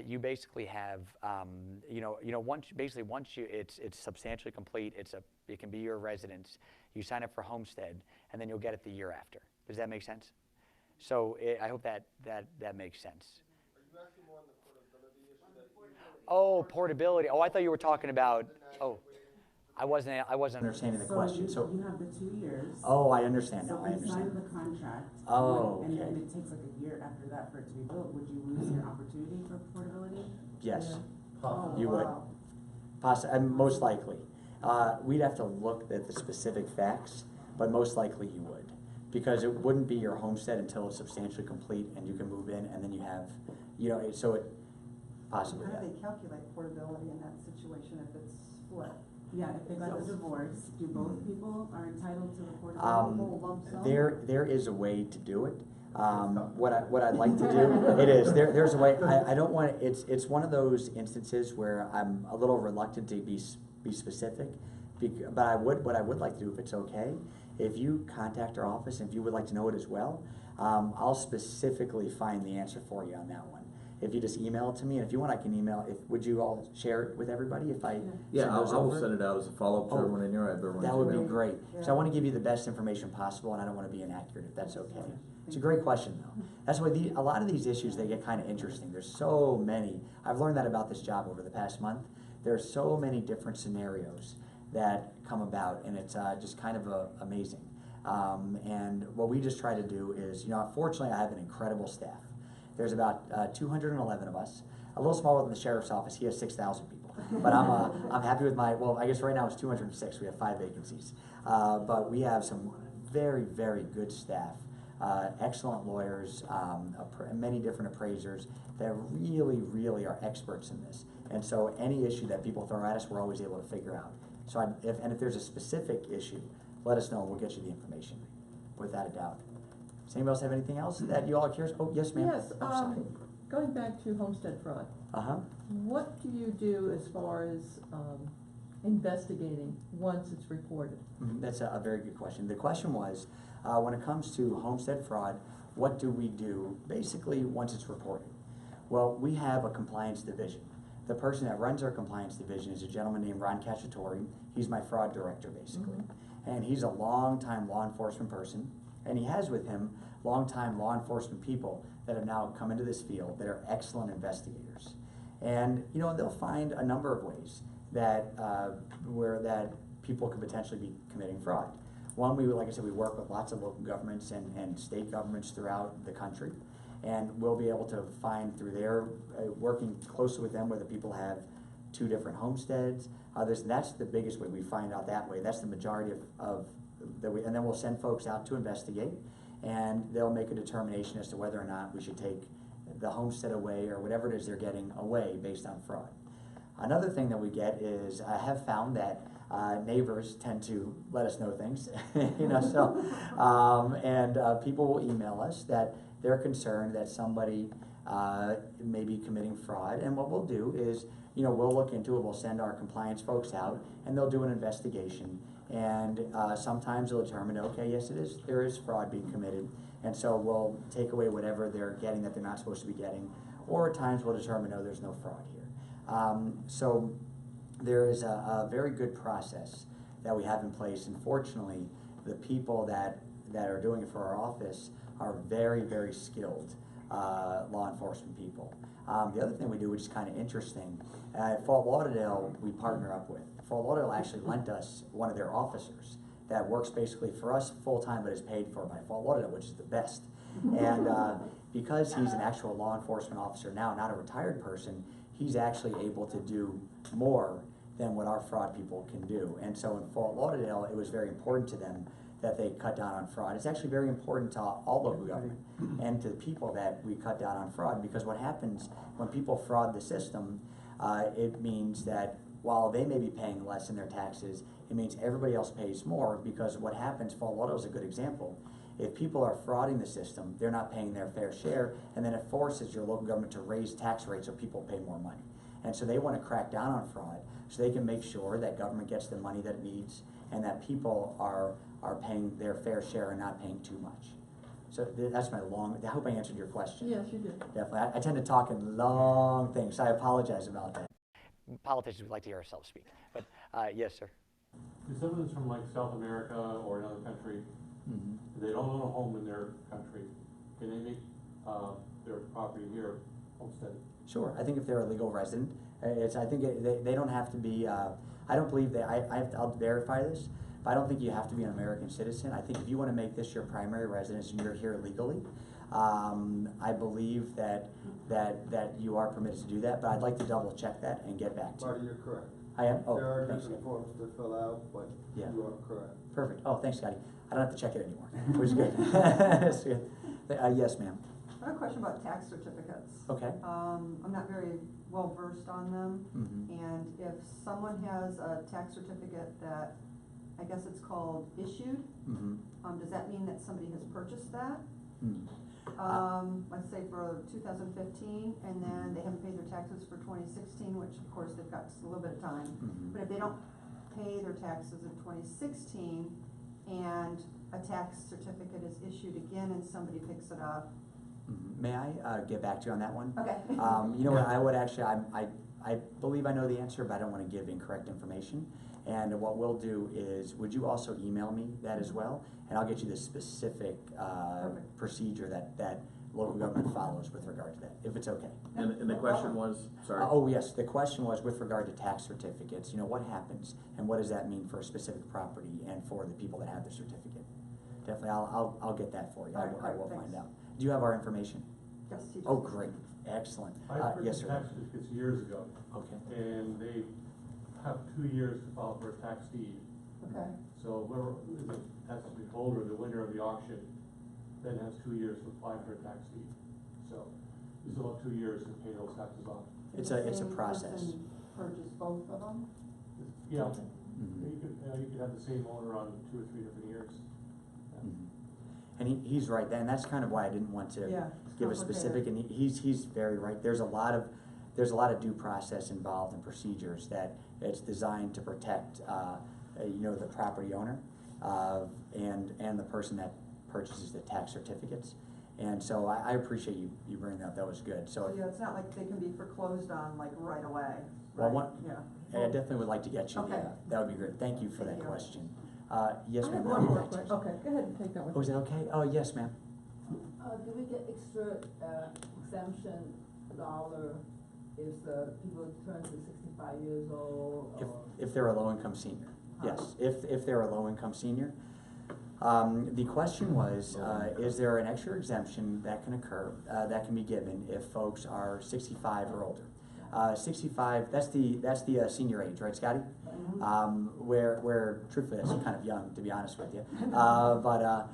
you basically have, once it's substantially complete, it can be your residence. You sign up for homestead, and then you'll get it the year after. Does that make sense? So I hope that makes sense. Are you actually more on the portability issue that you? Oh, portability. Oh, I thought you were talking about. Oh, I wasn't Understanding the question. So you have the 2 years. oh, I understand now. So I they sign understand. the contract. Oh, And okay. it takes like a year after that for it to be built. Would you lose your opportunity for portability? Yes, Oh, you would. wow. Most likely. We'd have to look at the specific facts, but most likely you would. Because it wouldn't be your homestead until it's substantially complete and you can move in, and then you have, so it possibly. How do they calculate portability in that situation if it's split? Yeah, if they got a divorce, do both people are entitled to the portability? Whole lump sum? There is a way to do it. What I'd like to do, it is, there's a way, I don't want, it's one of those instances where I'm a little reluctant to be specific, but what I would like to do, if it's okay, if you contact our office, and if you would like to know it as well, I'll specifically find the answer for you on that one. If you just email it to me, and if you want, I can email, would you all share it with everybody if I Yeah, send I those will over? send it out as a follow-up to everyone in your, everyone's That would be email. great. So I want to give you the best information possible, and I don't want to be inaccurate, if that's okay. It's a great question, though. That's why a lot of these issues, they get kind of interesting. There's so many. I've learned that about this job over the past month. There are so many different scenarios that come about, and it's just kind of amazing. And what we just try to do is, fortunately, I have an incredible staff. There's about 211 of us. A little smaller than the sheriff's office. He has 6,000 people. But I'm happy with I guess right now it's 206. We have 5 vacancies. But we have some very, very good staff. Excellent lawyers, many different appraisers that really, really are experts in this. And so any issue that people throw at us, we're always able to figure out. So if there's a specific issue, let us know and we'll get you the information, without a doubt. Does anybody else have anything else that you all are curious? Oh, yes, ma'am. Yes, Oh, sorry. going back to homestead fraud, Uh-huh. what do you do as far as investigating once it's reported? That's a very good question. The question was, when it comes to homestead fraud, what do we do basically once it's reported? Well, we have a compliance division. The person that runs our compliance division is a gentleman named Ron Cacciatore. He's my fraud director, basically. And he's a long-time law enforcement person, and he has with him long-time law enforcement people that have now come into this field that are excellent investigators. And they'll find a number of ways that where people could potentially be committing fraud. One, like I said, we work with lots of local governments and state governments throughout the country, and we'll be able to find through their working closely with them whether people have 2 different homesteads. That's the biggest way we find out that way. That's the majority of and then we'll send folks out to investigate, and they'll make a determination as to whether or not we should take the homestead away or whatever it is they're getting away based on fraud. Another thing that we get is, I have found that neighbors tend to let us know things, you know, so, people will email us that they're concerned that somebody may be committing fraud, and what we'll do is, you know, we'll look into it, we'll send our compliance folks out, and they'll do an investigation, and sometimes they'll determine, okay, yes, there is fraud being committed, and so we'll take away whatever they're getting that they're not supposed to be getting, or at times we'll determine, no, there's no fraud here. So there is a very good process that we have in place, and fortunately, the people that are doing it for our office are very, very skilled law enforcement people. The other thing we do, which is kind of interesting, at Fort Lauderdale, we partner up with. Fort Lauderdale actually lent us one of their officers that works basically for us full-time, but is paid for by Fort Lauderdale, which is the best. And because he's an actual law enforcement officer now, not a retired person, he's actually able to do more than what our fraud people can do. And so in Fort Lauderdale, it was very important to them that they cut down on fraud. It's actually very important to all local government and to the people that we cut down on fraud, because what happens when people fraud the system, it means that while they may be paying less in their taxes, it means everybody else pays more, because what happens, Fort Lauderdale is a good example. If people are frauding the system, they're not paying their fair share, and then it forces your local government to raise tax rates so people pay more money. And so they want to crack down on fraud so they can make sure that government gets the money that it needs and that people are paying their fair share and not paying too much. So that's my I hope I answered your question. Yes, you did. Definitely. I tend to talk in long things, so I apologize about that. Politicians would like to hear ourselves speak, but yes, sir. If someone's from like South America or another country, they don't own a home in their country, can they make their property here homestead? Sure. I think if they're a legal resident, I think they don't have to be, I don't believe I'll verify this, but I don't think you have to be an American citizen. I think if you want to make this your primary residence and you're here legally, I believe that you are permitted to do that, but I'd like to double check that and get back to you. Marty, you're correct. I am? Oh, There are thanks. different forms to fill out, but Yeah. you are correct. Perfect. Oh, thanks, Scotty. I don't have to check it anymore, which is good. That's good. Yes, ma'am. I have a question about tax certificates. Okay. I'm not very well versed on them, and if someone has a tax certificate that, I guess it's called issued, does that mean that somebody has purchased that? Let's say for 2015, and then they haven't paid their taxes for 2016, which of course they've got a little bit of time. But if they don't pay their taxes in 2016, and a tax certificate is issued again and somebody picks it up. May I get back to you on that one? Okay. You know what, I would actually, I believe I know the answer, but I don't want to give incorrect information. And what we'll do is, would you also email me that as well? And I'll get you the specific procedure that local government follows with regard to that, if it's okay. And the question was, sorry? Oh yes, the question was with regard to tax certificates. You know, what happens and what does that mean for a specific property and for the people that have the certificate? Definitely, I'll get that for you. I will find out. Do you have our information? Yes, you do. Oh, great, excellent. I Yes, purchased sir. tax certificates years ago, Okay. and they have 2 years to file for a tax deed. Okay. So whoever is the tax deed holder, the winner of the auction, then has 2 years to apply for a tax deed. So you still have 2 years to pay those taxes off. It's a process. Purchase both of them? Yeah, you could have the same owner on 2 or 3 different years. Yeah. And he's right, and that's kind of why I didn't want to give a specific, and he's very right. There's a lot of due process involved in procedures that it's designed to protect, you know, the property owner and the person that purchases the tax certificates. And so I appreciate you bringing that up. That was good. So Yeah, it's not like they can be foreclosed on like right away. Well, right? Yeah. I definitely would like to get you Okay. that would be great. Thank you for that question. Yes, I ma'am. have one more question. Okay, go ahead and take that one. Oh, is that okay? Oh, yes, ma'am. Do we get extra exemption dollar if the people turn to 65 years old? If they're a low-income senior, yes. If they're a low-income senior. The question was, is there an extra exemption that can occur, that can be given if folks are 65 or older? 65, that's the senior age, right, Scotty? Where truthfully that's kind of young, to be honest with you. But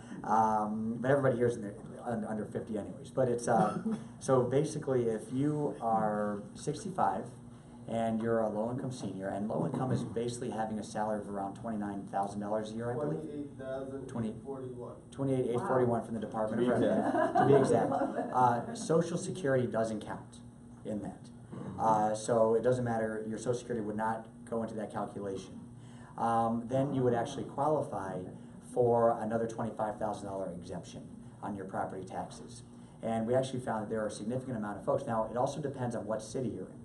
everybody here is under 50 anyways. But it's, so basically if you are 65 and you're a low-income senior, and low-income is basically having a salary of around $29,000 a year, I believe. 28,841 from the Department of Revenue, to be exact. Social Security doesn't count in that. So it doesn't matter, your Social Security would not go into that calculation. Then you would actually qualify for another $25,000 exemption on your property taxes. And we actually found that there are a significant amount of folks. Now, it also depends on what city you're in,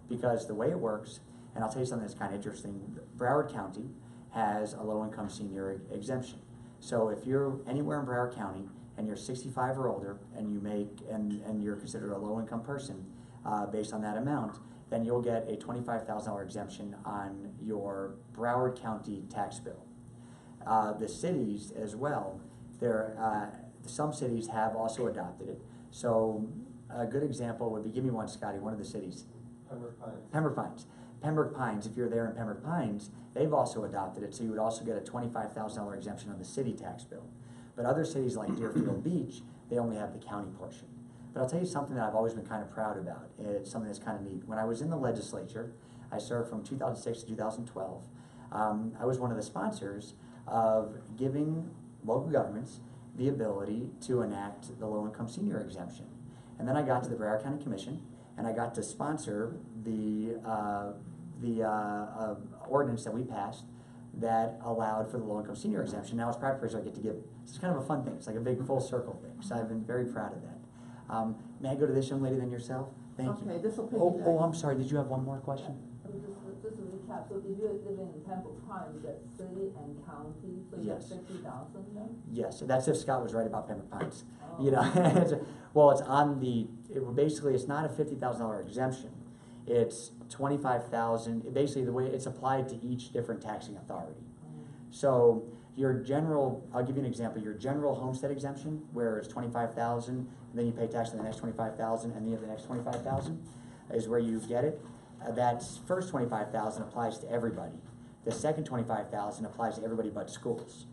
because the way it works, and I'll tell you something that's kind of interesting, Broward County has a low-income senior exemption. So if you're anywhere in Broward County and you're 65 or older and you make, and you're considered a low-income person based on that amount, then you'll get a $25,000 exemption on your Broward County tax bill. The cities as well, some cities have also adopted it. So a good example would be, give me one, Scotty, one of the cities. Pembroke Pines. Pembroke Pines. Pembroke Pines, if you're there in Pembroke Pines, they've also adopted it, so you would also get a $25,000 exemption on the city tax bill. But other cities like Deerfield Beach, they only have the county portion. But I'll tell you something that I've always been kind of proud about. It's something that's kind of neat. When I was in the legislature, I served from 2006 to 2012. I was one of the sponsors of giving local governments the ability to enact the low-income senior exemption. And then I got to the Broward County Commission, and I got to sponsor the ordinance that we passed that allowed for the low-income senior exemption. Now as Property Appraiser, I get to give, it's kind of a fun thing. It's like a big full circle thing. So I've been very proud of that. May I go to this young lady then yourself? Thank you. Okay, this will Oh, I'm sorry. Did you have one more question? Just to recap, so if you're living in Pembroke Pines, that's city and county, so you have Yes. 50,000 then? Yes, that's if Scott was right about Pembroke Pines. Oh. You know, well, it's on the, basically it's not a $50,000 exemption. It's 25,000. Basically, the way it's applied to each different taxing authority. So your general, I'll give you an example. Your general homestead exemption, where it's 25,000, and then you pay tax on the next 25,000, and then you have the next 25,000, is where you get it. That first 25,000 applies to everybody. The second 25,000 applies to everybody but schools.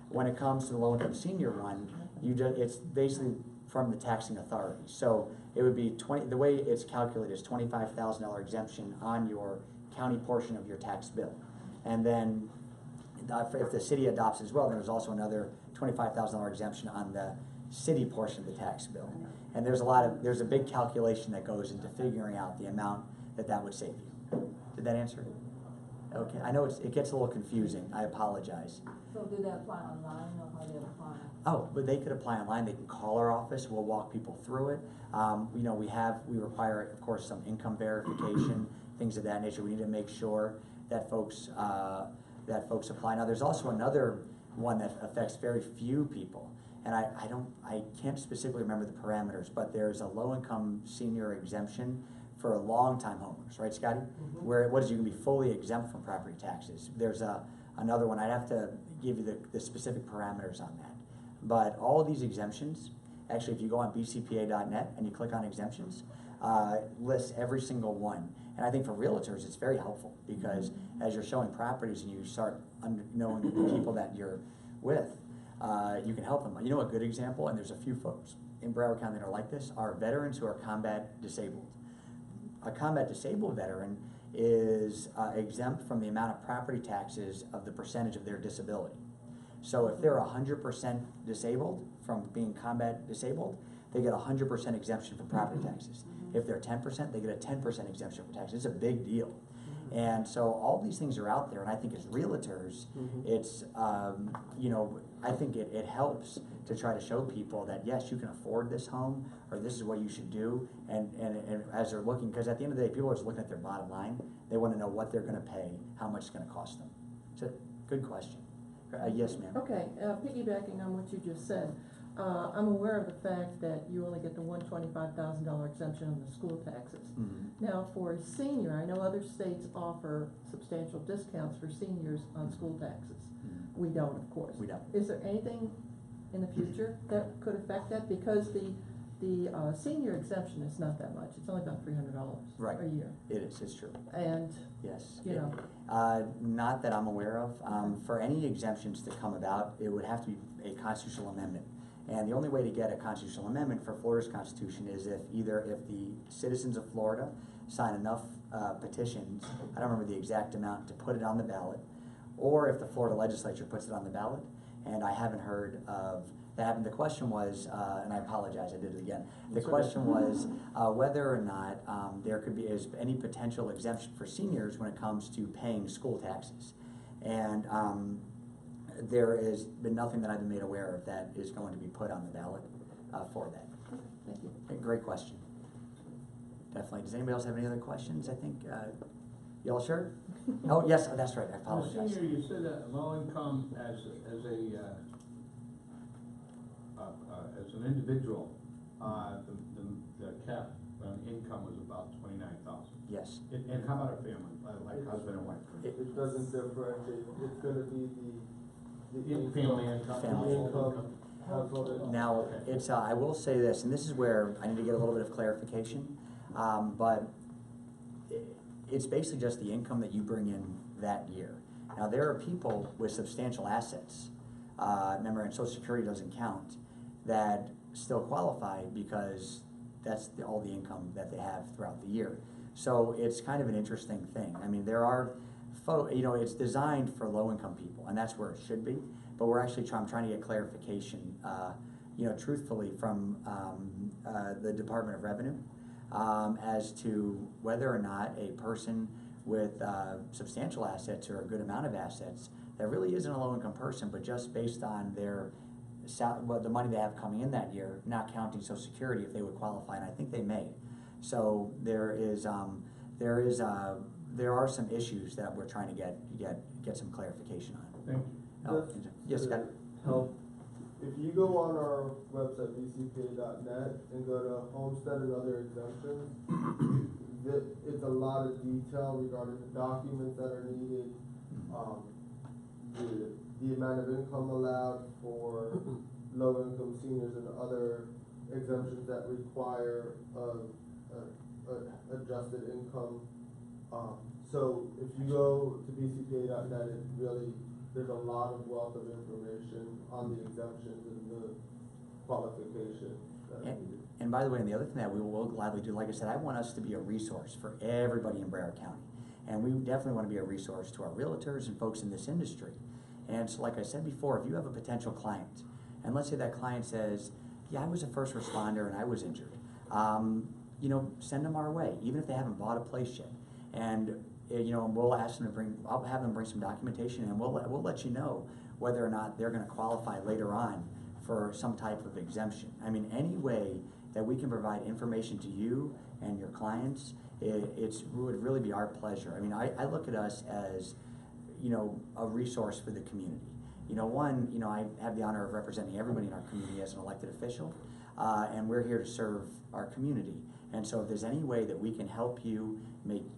When it comes to the low-income senior one, it's basically from the taxing authority. So it would be the way it's calculated is $25,000 exemption on your county portion of your tax bill. And then if the city adopts as well, then there's also another $25,000 exemption on the city portion of the tax bill. And there's a big calculation that goes into figuring out the amount that would save you. Did that answer it? Okay, I know it gets a little confusing. I apologize. So do they apply online or how do they apply? Oh, but they could apply online. They can call our office. We'll walk people through it. You know, we require, of course, some income verification, things of that nature. We need to make sure that folks apply. Now, there's also another one that affects very few people, and I can't specifically remember the parameters, but there's a low-income senior exemption for long-time homeowners, right, Scotty? Mm-hmm. Where what is you can be fully exempt from property taxes. There's another one. I'd have to give you the specific parameters on that. But all of these exemptions, actually, if you go on bcpa.net and you click on exemptions, lists every single one. And I think for realtors, it's very helpful because as you're showing properties and you start knowing the people that you're with, you can help them. You know a good example, and there's a few folks in Broward County that are like this, are veterans who are combat disabled. A combat disabled veteran is exempt from the amount of property taxes of the percentage of their disability. So if they're 100% disabled from being combat disabled, they get 100% exemption from property taxes. If they're 10%, they get a 10% exemption from taxes. It's a big deal. And so all these things are out there, and I think as realtors, it's, you know, I think it helps to try to show people that, yes, you can afford this home, or this is what you should do, and as they're looking, because at the end of the day, people are just looking at their bottom line. They want to know what they're going to pay, how much it's going to cost them. It's a good question. Yes, ma'am. Okay, piggybacking on what you just said, I'm aware of the fact that you only get the $125,000 exemption on the school taxes. Now, for a senior, I know other states offer substantial discounts for seniors on school taxes. We don't, of course. We don't. Is there anything in the future that could affect that? Because the The senior exemption is not that much, it's only about $300 Right. a year. It is, it's true. And, Yes. you know, Not that I'm aware of. For any exemptions to come about, it would have to be a constitutional amendment. And the only way to get a constitutional amendment for Florida's constitution is if the citizens of Florida sign enough petitions, I don't remember the exact amount, to put it on the ballot, or if the Florida legislature puts it on the ballot. And I haven't heard of that happened. The question was, and I apologize, I did it again. The question was whether or not there could be any potential exemption for seniors when it comes to paying school taxes. And there has been nothing that I've been made aware of that is going to be put on the ballot for that. thank you. Great question. Definitely. Does anybody else have any other questions? I think, y'all sure? Oh, yes, that's right, I apologize. Senior, you said that low income as an individual, the cap on income was about 29,000. Yes. And how about a family, like husband and wife? It doesn't differentiate, it's gonna be the Family income. Family income, household income. Now, it's, I will say this, and this is where I need to get a little bit of clarification, but it's basically just the income that you bring in that year. Now, there are people with substantial assets, remember, and Social Security doesn't count, that still qualify because that's all the income that they have throughout the year. So it's kind of an interesting thing. I mean, there are, it's designed for low-income people, and that's where it should be. But we're actually I'm trying to get clarification, truthfully, from the Department of Revenue as to whether or not a person with substantial assets or a good amount of assets that really isn't a low-income person, but just based on their the money they have coming in that year, not counting Social Security, if they would qualify, and I think they may. So there are some issues that we're trying to get some clarification on. Thank you. Yes, Scott. Help. If you go on our website, bcpa.net, and go to homestead and other exemptions, it's a lot of detail regarding the documents that are needed, the amount of income allowed for low-income seniors and other exemptions that require adjusted income. So if you go to bcpa.net, it really, there's a lot of wealth of information on the exemptions and the qualifications that are needed. And by the way, and the other thing that we will gladly do, like I said, I want us to be a resource for everybody in Broward County. And we definitely want to be a resource to our realtors and folks in this industry. And so like I said before, if you have a potential client, and let's say that client says, yeah, I was a first responder and I was injured, send them our way, even if they haven't bought a place yet. And we'll ask them to I'll have them bring some documentation, and we'll let you know whether or not they're going to qualify later on for some type of exemption. I mean, any way that we can provide information to you and your clients, it would really be our pleasure. I mean, I look at us as, a resource for the community. I have the honor of representing everybody in our community as an elected official, and we're here to serve our community. And so if there's any way that we can help you,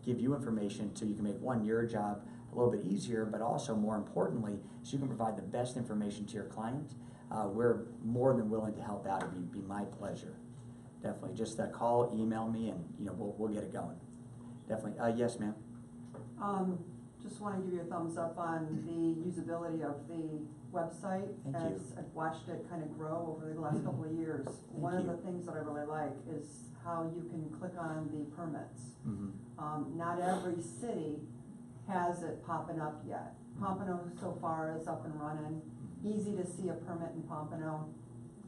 give you information so you can make, your job a little bit easier, but also more importantly, so you can provide the best information to your client, we're more than willing to help out. It'd be my pleasure. Definitely. Just call, email me, and we'll get it going. Definitely. Yes, ma'am. Just want to give you a thumbs up on the usability of the website. Thank as you. I've watched it kind of grow over the last couple of years. One of the things that I really like is how you can click on the permits. Not every city has it popping up yet. Pompano so far is up and running. Easy to see a permit in Pompano.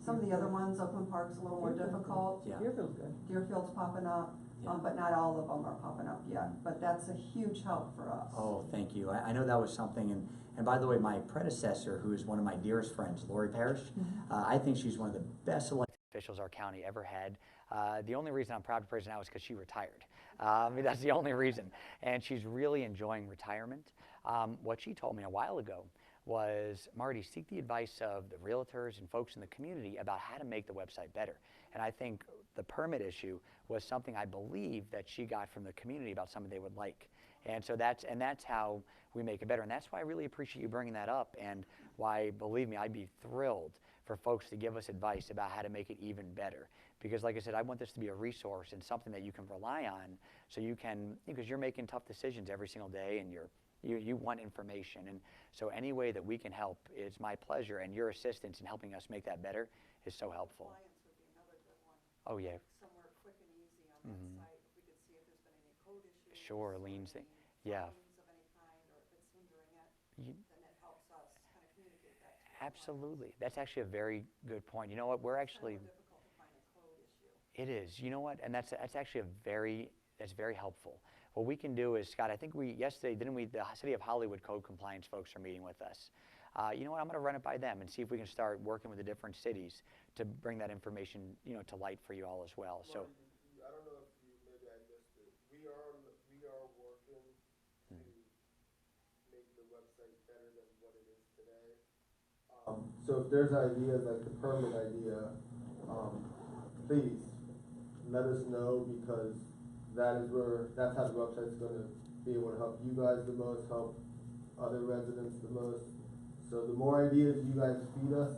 Some of the other ones, Oakland Park's a little more difficult. Yeah. Deerfield's good. Deerfield's popping up. But not all of them are popping up yet. But that's a huge help for us. Oh, thank you. I know that was something, and by the way, my predecessor, who is one of my dearest friends, Lori Parrish, I think she's one of the best elected officials our county ever had. The only reason I'm proud to praise her now is because she retired. That's the only reason. And she's really enjoying retirement. What she told me a while ago was, Marty, seek the advice of the realtors and folks in the community about how to make the website better. And I think the permit issue was something I believe that she got from the community about something they would like. And so that's how we make it better. And that's why I really appreciate you bringing that up, and why, believe me, I'd be thrilled for folks to give us advice about how to make it even better. Because like I said, I want this to be a resource and something that you can rely on, so you can, because you're making tough decisions every single day, and you want information. And so any way that we can help, it's my pleasure, and your assistance in helping us make that better is so helpful. Compliance would be another good one. Oh, yeah. Somewhere quick and easy on that site, if we could see if there's been any code issues. Sure, or liens thing. any Yeah. fines of any kind, or if it's hindering it, You- then it helps us kind of communicate that to the client. Absolutely. That's actually a very good point. You know what? We're actually, It's difficult to find a code issue. it is. You know what? And that's actually that's very helpful. What we can do is, Scott, I think yesterday, didn't we, the City of Hollywood Code Compliance folks are meeting with us. You know what? I'm going to run it by them and see if we can start working with the different cities to bring that information, to light for you all as well. So. Marty, I don't know if maybe I missed it. We are working to make the website better than what it is today. So if there's ideas like the permit idea, please let us know, because that's how the website's gonna be able to help you guys the most, help other residents the most. So the more ideas you guys feed us,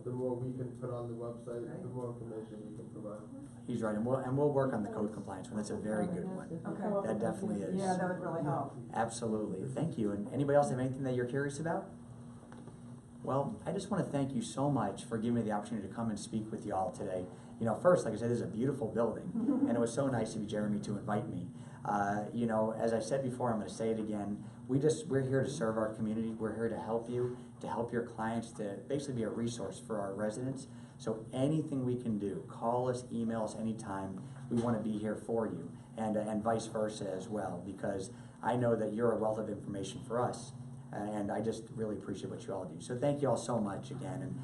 the more we can put on the website, the more information we can provide. He's right, and we'll work on the code compliance one. That's a very good one. Okay. That definitely is. Yeah, that would really help. Absolutely, thank you. And anybody else have anything that you're curious about? Well, I just want to thank you so much for giving me the opportunity to come and speak with you all today. First, like I said, this is a beautiful building, and it was so nice of you, Jeremy, to invite me. As I said before, I'm going to say it again. We're here to serve our community. We're here to help you, to help your clients, to basically be a resource for our residents. So anything we can do, call us, email us anytime. We want to be here for you, and vice versa as well, because I know that you're a wealth of information for us. And I just really appreciate what you all do. So thank you all so much again. And